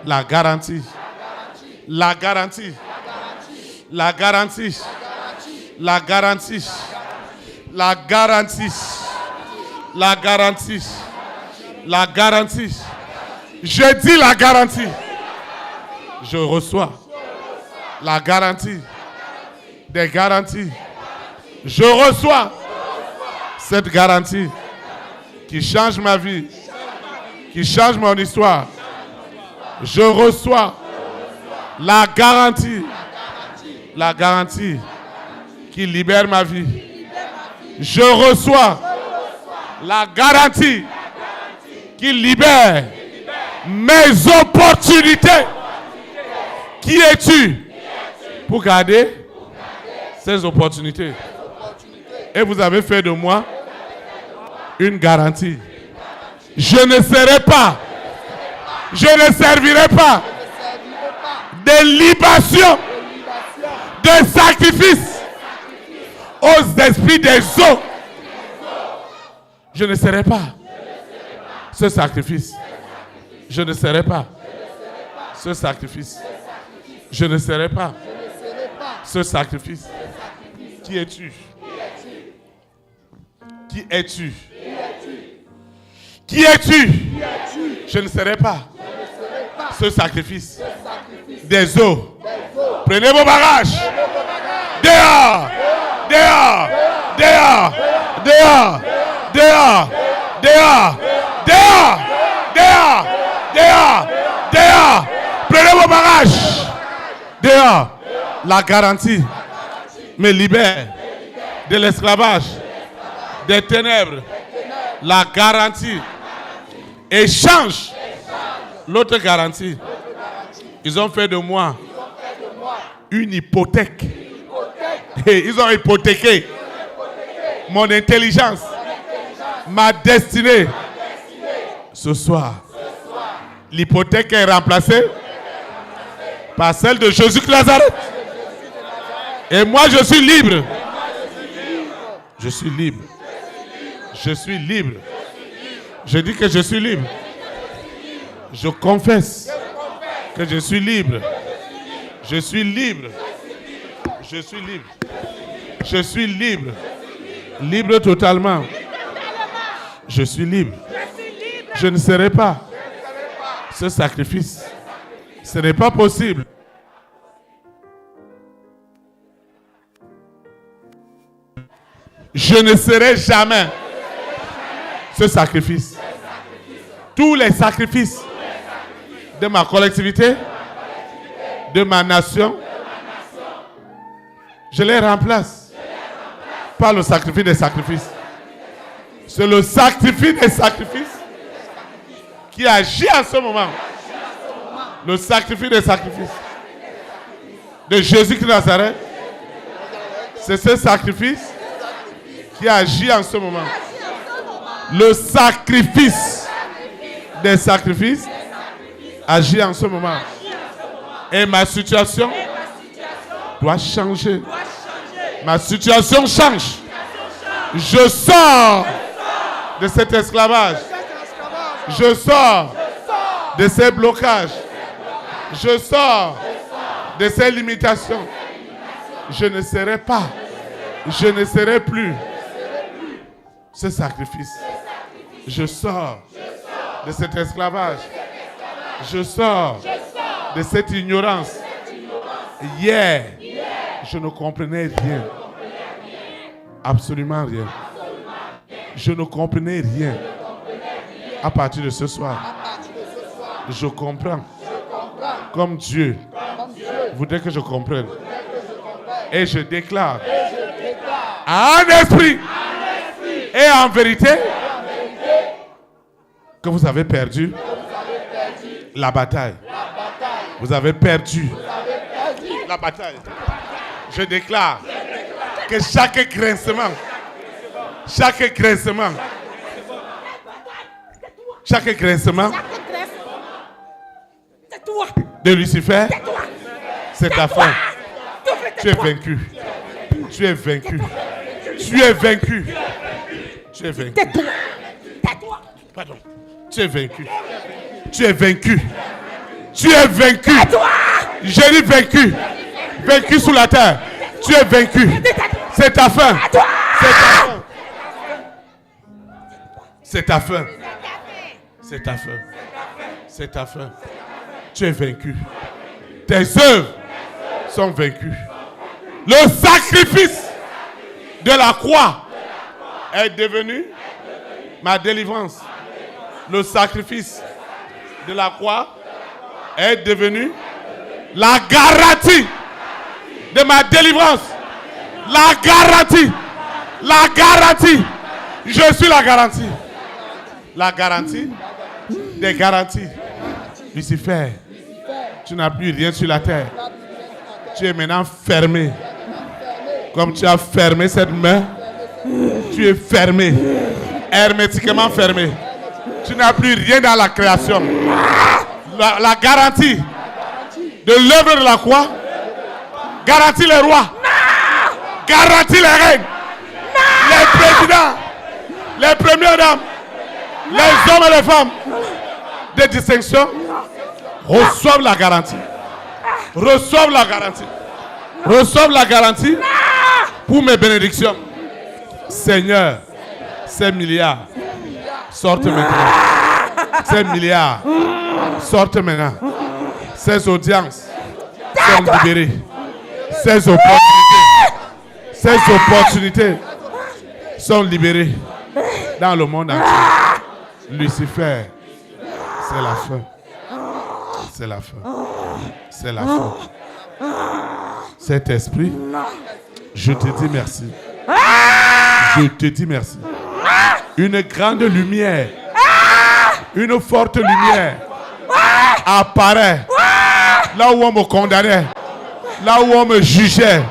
La garantie. La garantie. La garantie. La garantie. La garantie. La garantie. La garantie. Je dis la garantie. Je reçois la garantie. Des garanties. Je reçois cette garantie qui change ma vie, qui change mon histoire. Je reçois la garantie qui libère ma vie. Je reçois la garantie qui libère mes opportunités. Qui es-tu pour garder ces opportunités? Et vous avez fait de moi une garantie. Je ne serai pas, je ne servirai pas de libation, de sacrifice aux esprits des eaux. Je ne serai pas ce sacrifice. Je ne serai pas ce sacrifice. Je ne serai pas ce sacrifice. Qui es-tu? Qui es-tu? Qui es-tu? Je ne serai pas ce sacrifice des eaux. Prenez vos bagages. Dehors! Dehors! Dehors! Dehors! Dehors! Dehors! Dehors! Dehors! Dehors! Dehors! Prenez vos bagages. Dehors! La garantie me libère de l'esclavage, des ténèbres. La garantie échange l'autre garantie. Ils ont fait de moi une hypothèque. Et ils ont hypothéqué mon intelligence, ma destinée. Ce soir, l'hypothèque est remplacée par celle de Jésus de Nazareth. Et moi, je suis libre. Je suis libre. Je suis libre. Je dis que je suis libre. Je confesse que je suis libre. Je suis libre. Je suis libre. Je suis libre. Libre totalement. Je suis libre. Je ne serai pas ce sacrifice. Ce n'est pas possible. Je ne serai jamais ce sacrifice. Tous les sacrifices de ma collectivité, de ma nation, je les remplace par le sacrifice des sacrifices. C'est le sacrifice des sacrifices qui agit en ce moment. Le sacrifice des sacrifices de Jésus de Nazareth, c'est ce sacrifice qui agit en ce moment. Le sacrifice des sacrifices agit en ce moment. Et ma situation doit changer. Ma situation change. Je sors de cet esclavage. Je sors de ces blocages. Je sors de ces limitations. Je ne serai pas, je ne serai plus ce sacrifice. Je sors de cet esclavage. Je sors de cette ignorance. Hier, je ne comprenais rien. Absolument rien. Je ne comprenais rien. À partir de ce soir, je comprends. Comme Dieu voudrait que je comprenne. Et je déclare en esprit et en vérité que vous avez perdu la bataille. Vous avez perdu la bataille. Je déclare que chaque grincement de Lucifer, c'est ta fin. Tu es vaincu. Tu es vaincu. Tu es vaincu. Tu es vaincu. Tais-toi. Pardon. Tu es vaincu. Tu es vaincu. Tu es vaincu. J'ai dit vaincu. Vaincu sous la terre. Tu es vaincu. C'est ta fin. C'est ta fin. C'est ta fin. C'est ta fin. C'est ta fin. Tu es vaincu. Tes œuvres sont vaincues. Le sacrifice de la croix est devenu ma délivrance. Le sacrifice de la croix est devenu la garantie de ma délivrance. La garantie. La garantie. Je suis la garantie. La garantie des garanties. Lucifer, tu n'as plus rien sur la terre. Tu es maintenant fermé. Comme tu as fermé cette main, tu es fermé. Hermétiquement fermé. Tu n'as plus rien dans la création. La garantie de l'œuvre de la croix garantit les rois, garantit les reines, les présidents, les premières dames, les hommes et les femmes de distinction reçoivent la garantie. Reçoivent la garantie. Reçoivent la garantie pour mes bénédictions. Seigneur, ces milliards sortent maintenant. Ces milliards sortent maintenant. Ces audiences sont libérées. Ces opportunités sont libérées dans le monde entier. Lucifer, c'est la fin. C'est la fin. C'est la fin. Cet esprit, je te dis merci. Je te dis merci. Une grande lumière, une forte lumière apparaît là où on me condamnait, là où on me jugeait,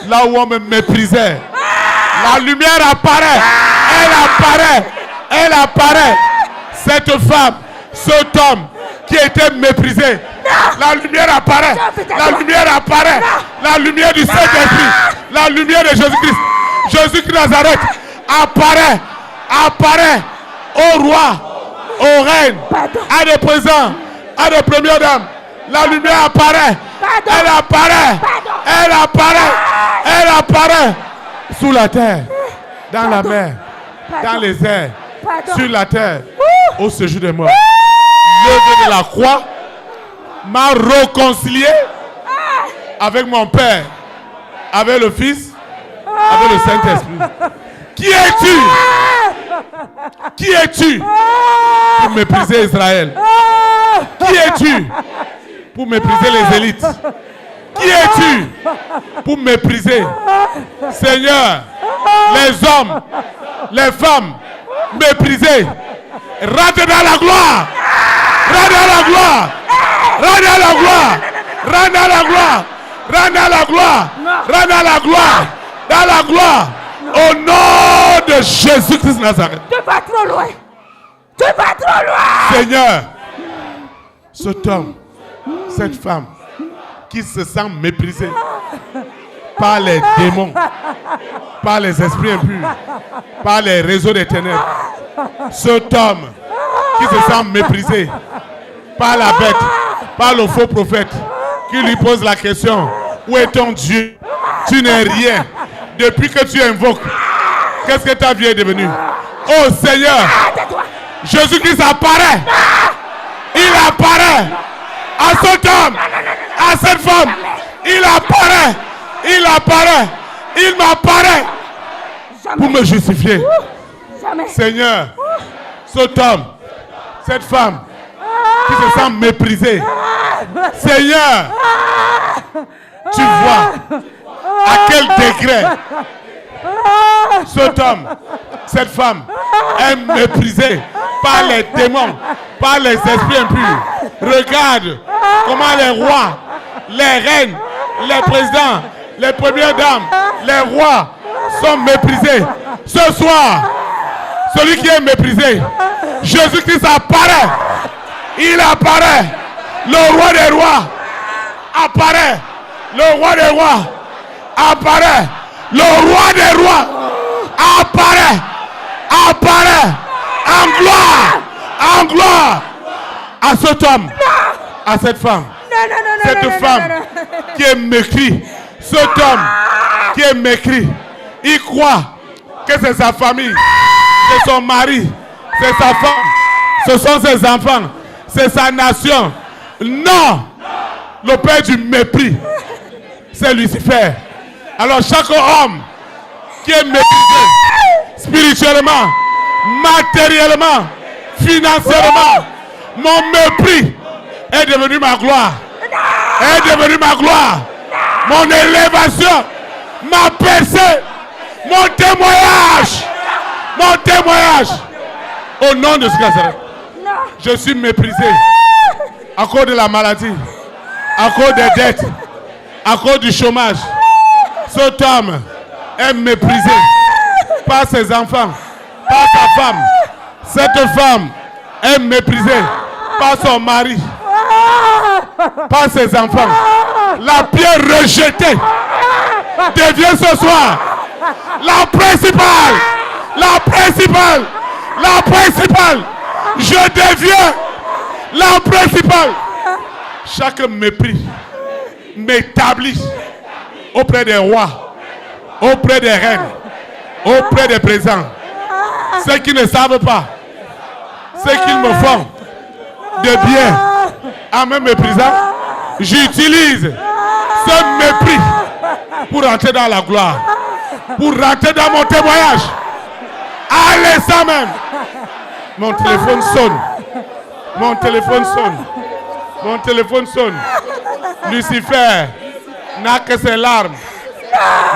là où on me méprisait. La lumière apparaît. Elle apparaît. Elle apparaît. Cette femme, cet homme qui était méprisé. La lumière apparaît. La lumière apparaît. La lumière du Saint-Esprit. La lumière de Jésus-Christ. Jésus-Christ Nazareth apparaît. Apparaît au roi, aux reines, à des présents, à des premières dames. La lumière apparaît. Elle apparaît. Elle apparaît. Elle apparaît. Sous la terre, dans la mer, dans les airs, sur la terre, au séjour des morts. L'œuvre de la croix m'a réconcilié avec mon Père, avec le Fils, avec le Saint-Esprit. Qui es-tu? Qui es-tu pour mépriser Israël? Qui es-tu pour mépriser les élites? Qui es-tu pour mépriser? Seigneur, les hommes, les femmes méprisés, rentre dans la gloire. Rentre dans la gloire. Rentre dans la gloire. Rentre dans la gloire. Rentre dans la gloire. Rentre dans la gloire. Dans la gloire. Au nom de Jésus-Christ Nazareth. Tu vas trop loin. Tu vas trop loin. Seigneur, cet homme, cette femme qui se sent méprisé par les démons, par les esprits impurs, par les réseaux des ténèbres. Cet homme qui se sent méprisé par la bête, par le faux prophète, qui lui pose la question: où est ton Dieu? Tu n'es rien. Depuis que tu invoques, qu'est-ce que ta vie est devenue? Oh Seigneur, Jésus-Christ apparaît. Il apparaît à cet homme, à cette femme. Il apparaît. Il apparaît. Il m'apparaît pour me justifier. Seigneur, cet homme, cette femme qui se sent méprisé. Seigneur, tu vois à quel degré cet homme, cette femme est méprisée par les démons, par les esprits impurs. Regarde comment les rois, les reines, les présidents, les premières dames, les rois sont méprisés. Ce soir, celui qui est méprisé, Jésus-Christ apparaît. Il apparaît. Le roi des rois apparaît. Le roi des rois apparaît. Le roi des rois apparaît. Apparaît en gloire. En gloire à cet homme, à cette femme. Cette femme qui est mécrie, cet homme qui est mécrit, il croit que c'est sa famille, c'est son mari, c'est sa femme, ce sont ses enfants, c'est sa nation. Non, le père du mépris, c'est Lucifer. Alors chaque homme qui est méprisé spirituellement, matériellement, financièrement, mon mépris est devenu ma gloire. Est devenu ma gloire. Mon élévation, ma percée, mon témoignage. Mon témoignage. Au nom de ce Nazareth. Je suis méprisé à cause de la maladie, à cause des dettes, à cause du chômage. Cet homme est méprisé par ses enfants, par sa femme. Cette femme est méprisée par son mari, par ses enfants. La pierre rejetée devient ce soir la principale. La principale. La principale. Je deviens la principale. Chaque mépris m'établit auprès des rois, auprès des reines, auprès des présents. Ceux qui ne savent pas, ceux qu'ils me font de bien en me méprisant, j'utilise ce mépris pour rentrer dans la gloire, pour rentrer dans mon témoignage. À l'instant même, mon téléphone sonne. Mon téléphone sonne. Mon téléphone sonne. Lucifer n'a que ses larmes.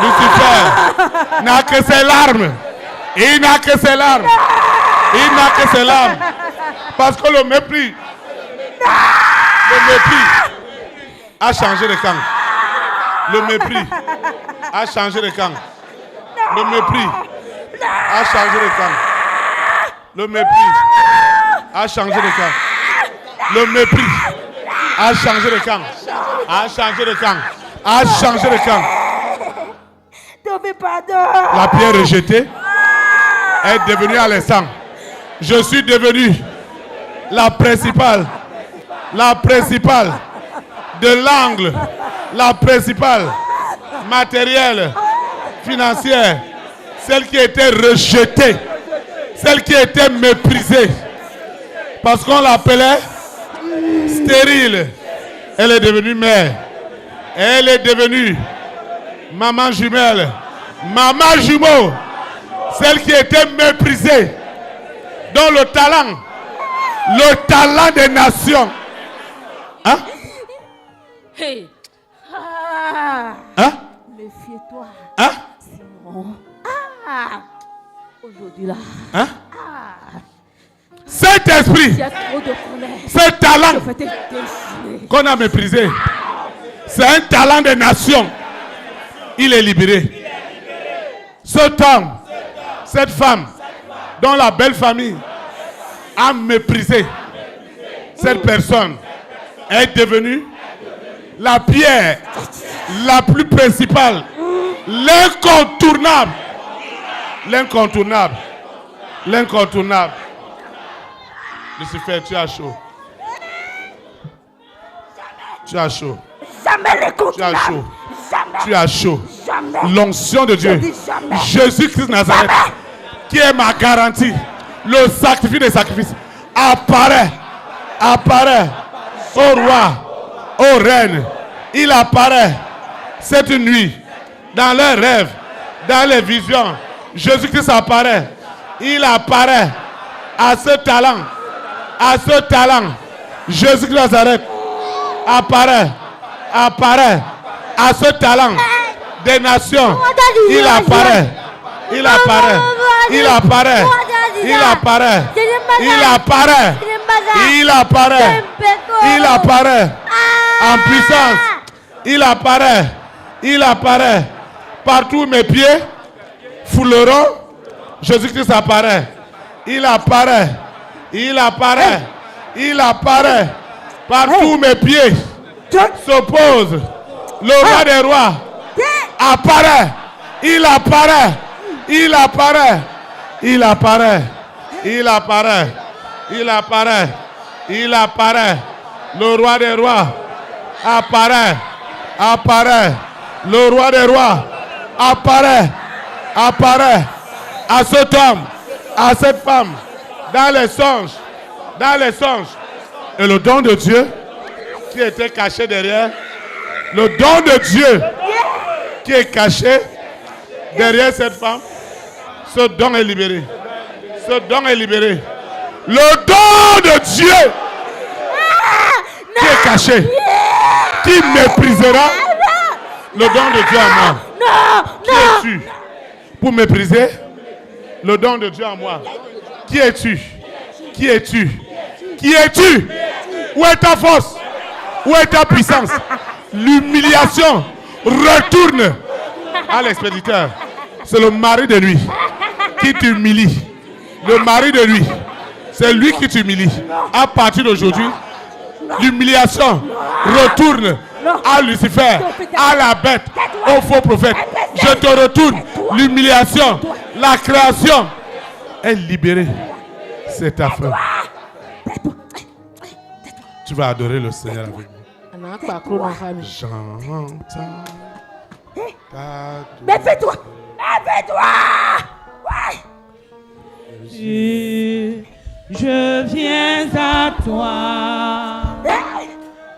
Lucifer n'a que ses larmes. Il n'a que ses larmes. Il n'a que ses larmes. Parce que le mépris a changé de camp. Le mépris a changé de camp. Le mépris a changé de camp. Le mépris a changé de camp. Le mépris a changé de camp. A changé de camp. A changé de camp. La pierre rejetée est devenue à l'instant. Je suis devenu la principale de l'angle, la principale matérielle, financière, celle qui était rejetée, celle qui était méprisée, parce qu'on l'appelait stérile. Elle est devenue mère. Elle est devenue maman jumelle, maman jumeau, celle qui était méprisée, dont le talent des nations. Hein? Hey. Hein? Méfie-toi. Hein? Simon. Aujourd'hui là. Hein? Cet esprit, Il y a trop de colère. ce talent Je vais te déchirer. qu'on a méprisé, c'est un talent des nations. Il est libéré. Cet homme, cette femme, dont la belle famille a méprisé, cette personne est devenue la pierre la plus principale, l'incontournable. L'incontournable. L'incontournable. Lucifer, tu as chaud. Tu as chaud. Jamais les Tu as chaud. Jamais. Tu as chaud. Jamais. L'onction de Dieu. Je dis jamais. Jésus-Christ Nazareth, qui est ma garantie. Le sacrifice des sacrifices. Apparaît. Apparaît. Au roi. Aux reines. Il apparaît cette nuit. Dans leurs rêves. Dans les visions. Jésus-Christ apparaît. Il apparaît à ce talent. À ce talent. Jésus-Christ Nazareth apparaît. Apparaît à ce talent des nations. Il apparaît. Il apparaît. Il apparaît. Il apparaît. Il apparaît. Il apparaît. Il apparaît en puissance. Il apparaît. Il apparaît. Partout mes pieds fouleront. Jésus-Christ apparaît. Il apparaît. Il apparaît. Il apparaît. Partout mes pieds s'opposent. Le roi des rois apparaît. Il apparaît. Il apparaît. Il apparaît. Il apparaît. Il apparaît. Il apparaît. Le roi des rois apparaît. Apparaît. Le roi des rois apparaît. Apparaît à cet homme, à cette femme, dans les songes. Dans les songes. Et le don de Dieu qui était caché derrière. Le don de Dieu qui est caché derrière cette femme. Ce don est libéré. Ce don est libéré. Le don de Dieu qui est caché. Qui méprisera le don de Dieu en moi. Qui es-tu pour mépriser le don de Dieu en moi? Qui es-tu? Qui es-tu? Qui es-tu? Où est ta force? Où est ta puissance? L'humiliation retourne à l'expéditeur. C'est le mari de lui qui t'humilie. Le mari de lui, c'est lui qui t'humilie. À partir d'aujourd'hui, l'humiliation retourne à Lucifer, à la bête, au faux prophète. Je te retourne. L'humiliation, la création est libérée. C'est ta fin. Tu vas adorer le Seigneur avec moi. J'entends ta douleur. Mais fais-toi. Fais-toi. Ouais. Je viens à toi.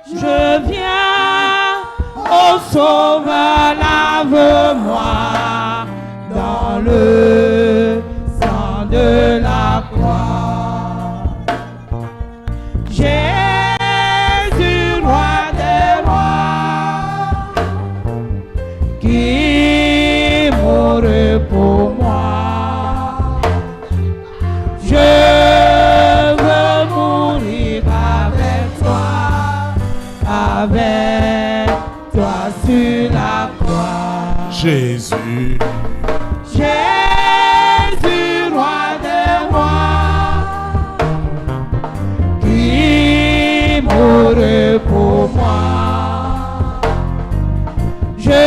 Je viens, ô Sauveur, lave-moi dans le sang de la croix. Jésus, roi des rois, qui mourut pour moi. Je veux mourir avec toi sur la croix. Jésus. Jésus, roi des rois, qui mourut pour moi. Je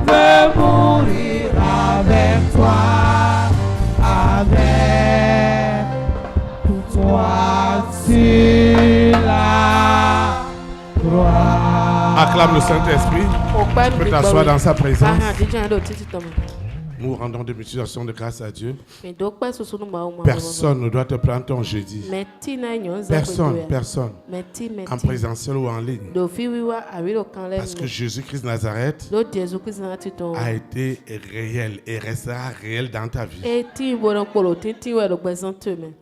veux mourir avec toi sur la croix. Acclame le Saint-Esprit. Tu peux t'asseoir dans sa présence. Nous rendons des multiplications de grâce à Dieu. Personne ne doit te prendre ton jeudi. Personne. En présentiel ou en ligne. Parce que Jésus-Christ Nazareth a été réel et restera réel dans ta vie.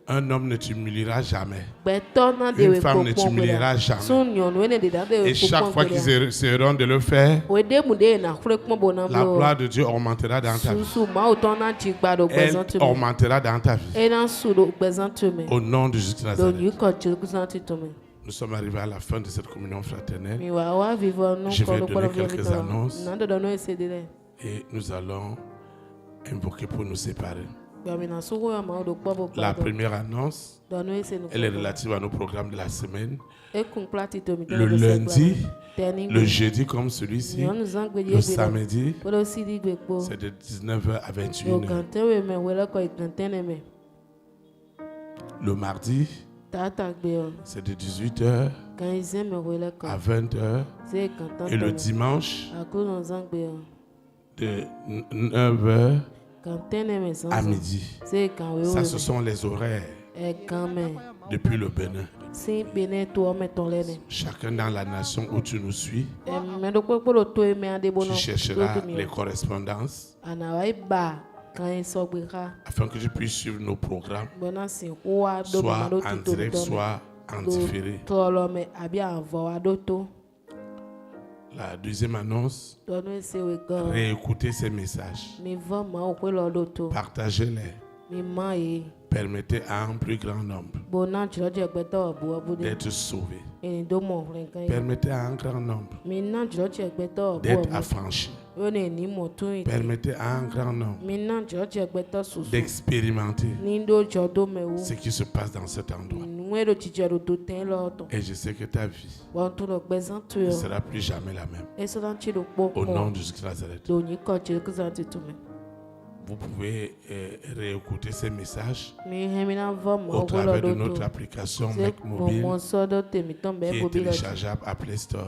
Un homme ne t'humiliera jamais. Une femme ne t'humiliera jamais. Et chaque fois qu'ils essaieront de le faire, la gloire de Dieu augmentera dans ta vie. Elle augmentera dans ta vie. Au nom de Jésus Nazareth. Nous sommes arrivés à la fin de cette communion fraternelle. Je vais donner quelques annonces. Et nous allons invoquer pour nous séparer. La première annonce, elle est relative à nos programmes de la semaine. Le lundi, le jeudi comme celui-ci, le samedi, c'est de 19h à 21h. Le mardi, c'est de 18h à 20h. Et le dimanche, de 9h à midi. Ça, ce sont les horaires depuis le Bénin. Chacun dans la nation où tu nous suis, tu chercheras les correspondances afin que tu puisses suivre nos programmes, soit en direct, soit en différé. La deuxième annonce, réécoutez ces messages, partagez-les, permettez à un plus grand nombre d'être sauvés, permettez à un grand nombre d'être affranchis, permettez à un grand nombre d'expérimenter ce qui se passe dans cet endroit. Et je sais que ta vie ne sera plus jamais la même. Au nom de Jésus Nazareth. Vous pouvez réécouter ces messages au travers de notre application Mec Mobile qui est téléchargeable à Play Store.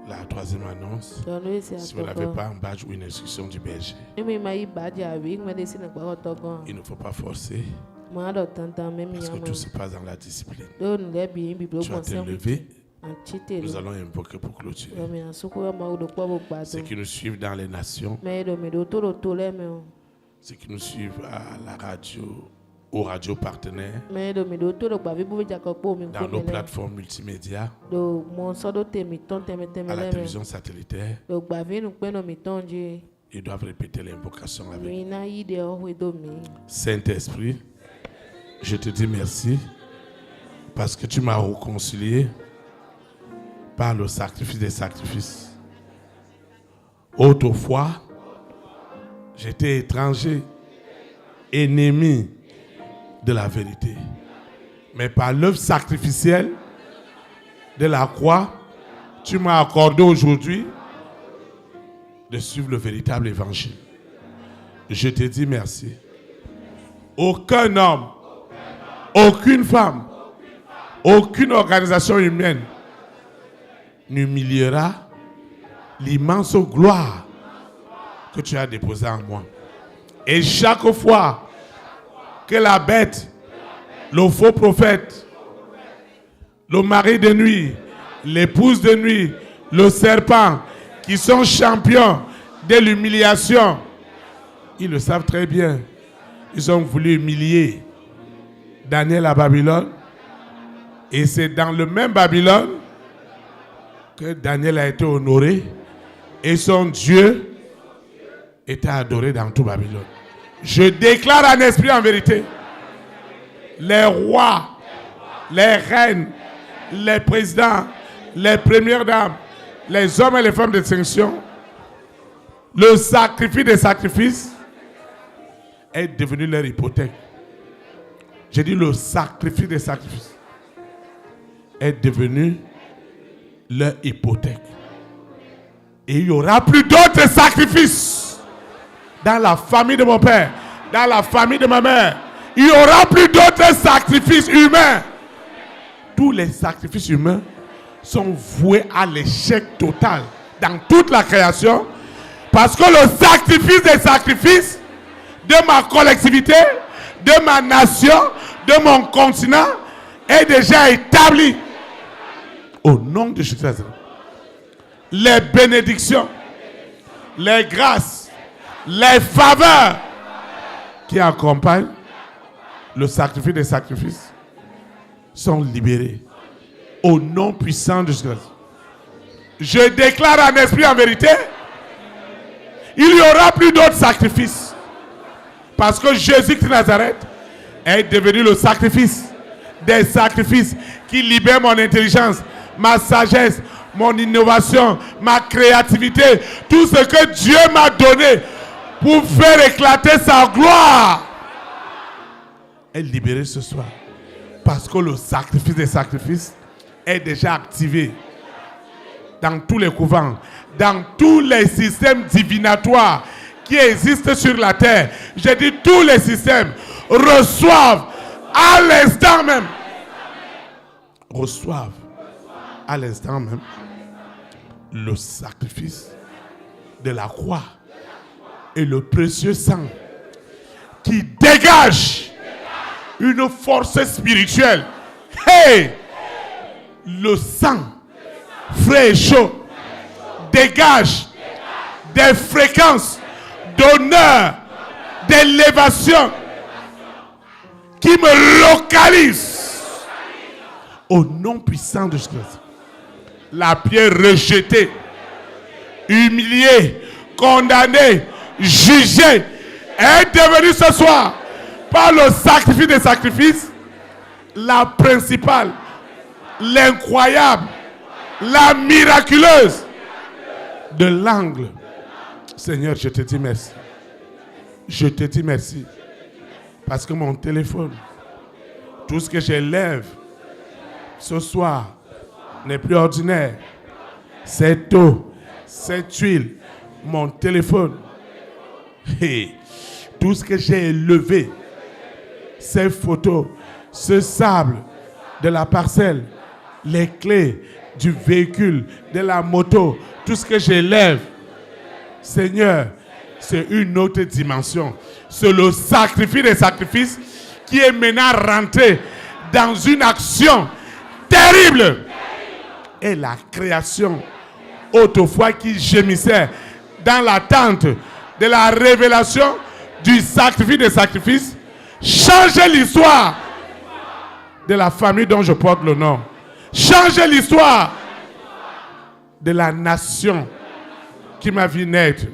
La troisième annonce, si vous n'avez pas un badge ou une instruction du berger, il ne faut pas forcer parce que tout se passe dans la discipline. Tu vas te lever. Nous allons invoquer pour clôturer. Ceux qui nous suivent dans les nations, ceux qui nous suivent à la radio, aux radios partenaires, dans nos plateformes multimédia, à la télévision satellitaire, ils doivent répéter l'invocation avec nous. Saint-Esprit, je te dis merci parce que tu m'as réconcilié par le sacrifice des sacrifices. Autrefois, j'étais étranger, ennemi de la vérité. Mais par l'œuvre sacrificielle de la croix, tu m'as accordé aujourd'hui de suivre le véritable évangile. Je te dis merci. Aucun homme, aucune femme, aucune organisation humaine n'humiliera l'immense gloire que tu as déposée en moi. Et chaque fois que la bête, le faux prophète, le mari de nuit, l'épouse de nuit, le serpent, qui sont champions de l'humiliation, ils le savent très bien. Ils ont voulu humilier Daniel à Babylone. Et c'est dans le même Babylone que Daniel a été honoré et son Dieu était adoré dans tout Babylone. Je déclare en esprit en vérité, les rois, les reines, les présidents, les premières dames, les hommes et les femmes de distinction, le sacrifice des sacrifices est devenu leur hypothèque. J'ai dit le sacrifice des sacrifices est devenu leur hypothèque. Et il n'y aura plus d'autres sacrifices dans la famille de mon père, dans la famille de ma mère. Il n'y aura plus d'autres sacrifices humains. Tous les sacrifices humains sont voués à l'échec total dans toute la création, parce que le sacrifice des sacrifices de ma collectivité, de ma nation, de mon continent est déjà établi. Au nom de Jésus, les bénédictions, les grâces, les faveurs qui accompagnent le sacrifice des sacrifices sont libérés. Au nom puissant de Jésus. Je déclare en esprit en vérité, il n'y aura plus d'autres sacrifices. Parce que Jésus de Nazareth est devenu le sacrifice des sacrifices qui libère mon intelligence, ma sagesse, mon innovation, ma créativité, tout ce que Dieu m'a donné pour faire éclater sa gloire est libéré ce soir. Parce que le sacrifice des sacrifices est déjà activé dans tous les couvents, dans tous les systèmes divinatoires qui existent sur la terre. J'ai dit tous les systèmes reçoivent à l'instant même. Reçoivent à l'instant même le sacrifice de la croix et le précieux sang qui dégage une force spirituelle. Hey! Le sang frais et chaud dégage des fréquences d'honneur, d'élévation qui me localisent au nom puissant de Jésus. La pierre rejetée, humiliée, condamnée, jugée est devenue ce soir par le sacrifice des sacrifices la principale, l'incroyable, la miraculeuse de l'angle. Seigneur, je te dis merci. Je te dis merci. Parce que mon téléphone, tout ce que j'élève ce soir n'est plus ordinaire. Cette eau, cette huile mon téléphone, et tout ce que j'ai élevé, ces photos, ce sable de la parcelle, les clés du véhicule, de la moto, tout ce que j'élève, Seigneur, c'est une autre dimension. C'est le sacrifice des sacrifices qui est maintenant rentré dans une action terrible. Et la création, autrefois qui gémissait dans l'attente de la révélation du sacrifice des sacrifices, changer l'histoire de la famille dont je porte le nom. Changer l'histoire de la nation qui m'a vu naître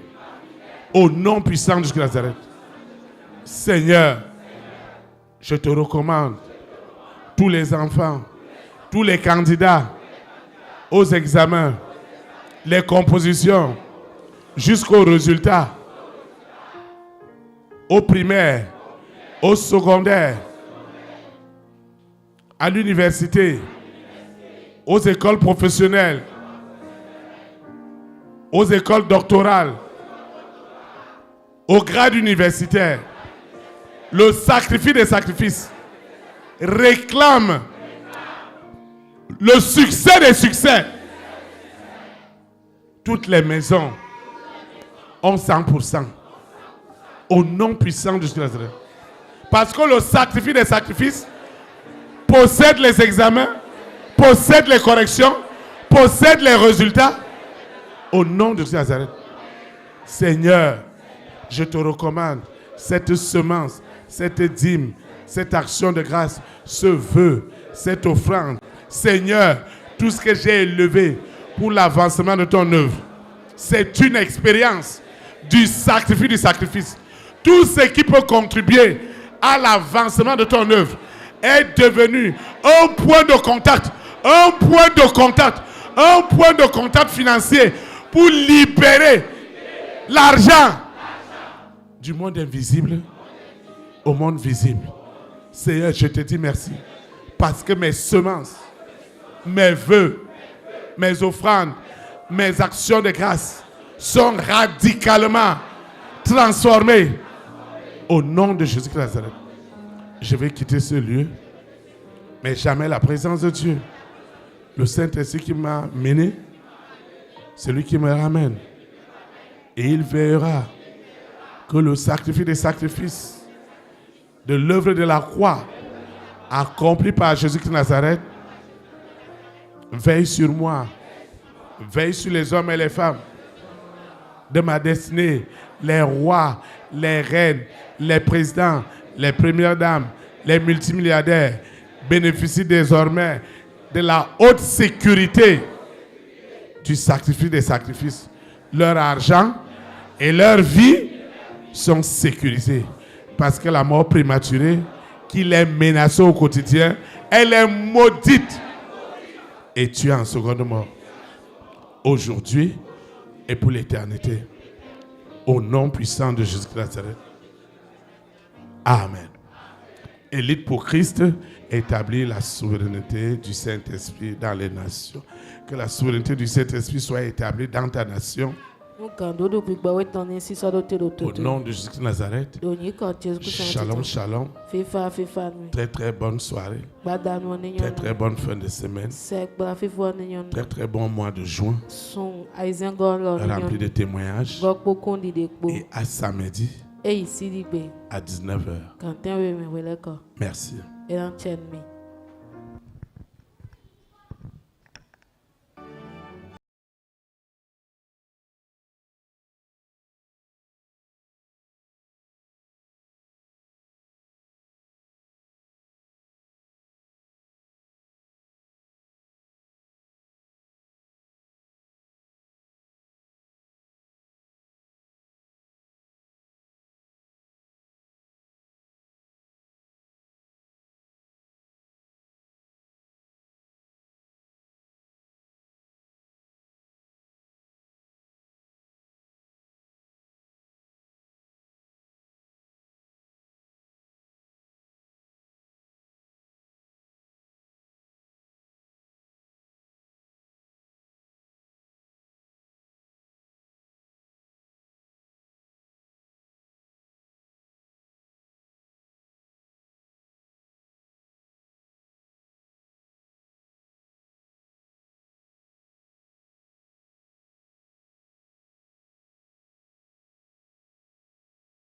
au nom puissant de Nazareth. Seigneur, je te recommande tous les enfants, tous les candidats aux examens, les compositions, jusqu'aux résultats, au primaire, au secondaire, à l'université, aux écoles professionnelles, aux écoles doctorales, au grade universitaire. Le sacrifice des sacrifices réclame le succès des succès. Toutes les maisons ont 100%. Au nom puissant de Jésus-Christ. Parce que le sacrifice des sacrifices possède les examens, possède les corrections, possède les résultats. Au nom de Jésus-Christ. Seigneur, je te recommande cette semence, cette dîme, cette action de grâce, ce vœu, cette offrande. Seigneur, tout ce que j'ai élevé pour l'avancement de ton œuvre, c'est une expérience du sacrifice. Tout ce qui peut contribuer à l'avancement de ton œuvre est devenu un point de contact, un point de contact financier pour libérer l'argent du monde invisible au monde visible. Seigneur, je te dis merci parce que mes semences, mes vœux, mes offrandes, mes actions de grâce sont radicalement transformées au nom de Jésus-Christ de Nazareth. Je vais quitter ce lieu, mais jamais la présence de Dieu. Le Saint-Esprit qui m'a mené, c'est lui qui me ramène. Et il veillera que le sacrifice des sacrifices de l'œuvre de la croix accomplie par Jésus-Christ de Nazareth veille sur moi, veille sur les hommes et les femmes de ma destinée, les rois, les reines, les présidents, les premières dames, les multimilliardaires bénéficient désormais de la haute sécurité du sacrifice des sacrifices. Leur argent et leur vie sont sécurisés parce que la mort prématurée qui les menaçait au quotidien, elle est maudite et tuée en seconde mort. Aujourd'hui et pour l'éternité. Au nom puissant de Jésus-Christ de Nazareth. Amen. Élite pour Christ, établit la souveraineté du Saint-Esprit dans les nations. Que la souveraineté du Saint-Esprit soit établie dans ta nation. Au nom de Jésus-Christ de Nazareth. Shalom, shalom. Très très bonne soirée. Très très bonne fin de semaine. Très très bon mois de juin. Rempli de témoignages. Et à samedi à 19h. Merci.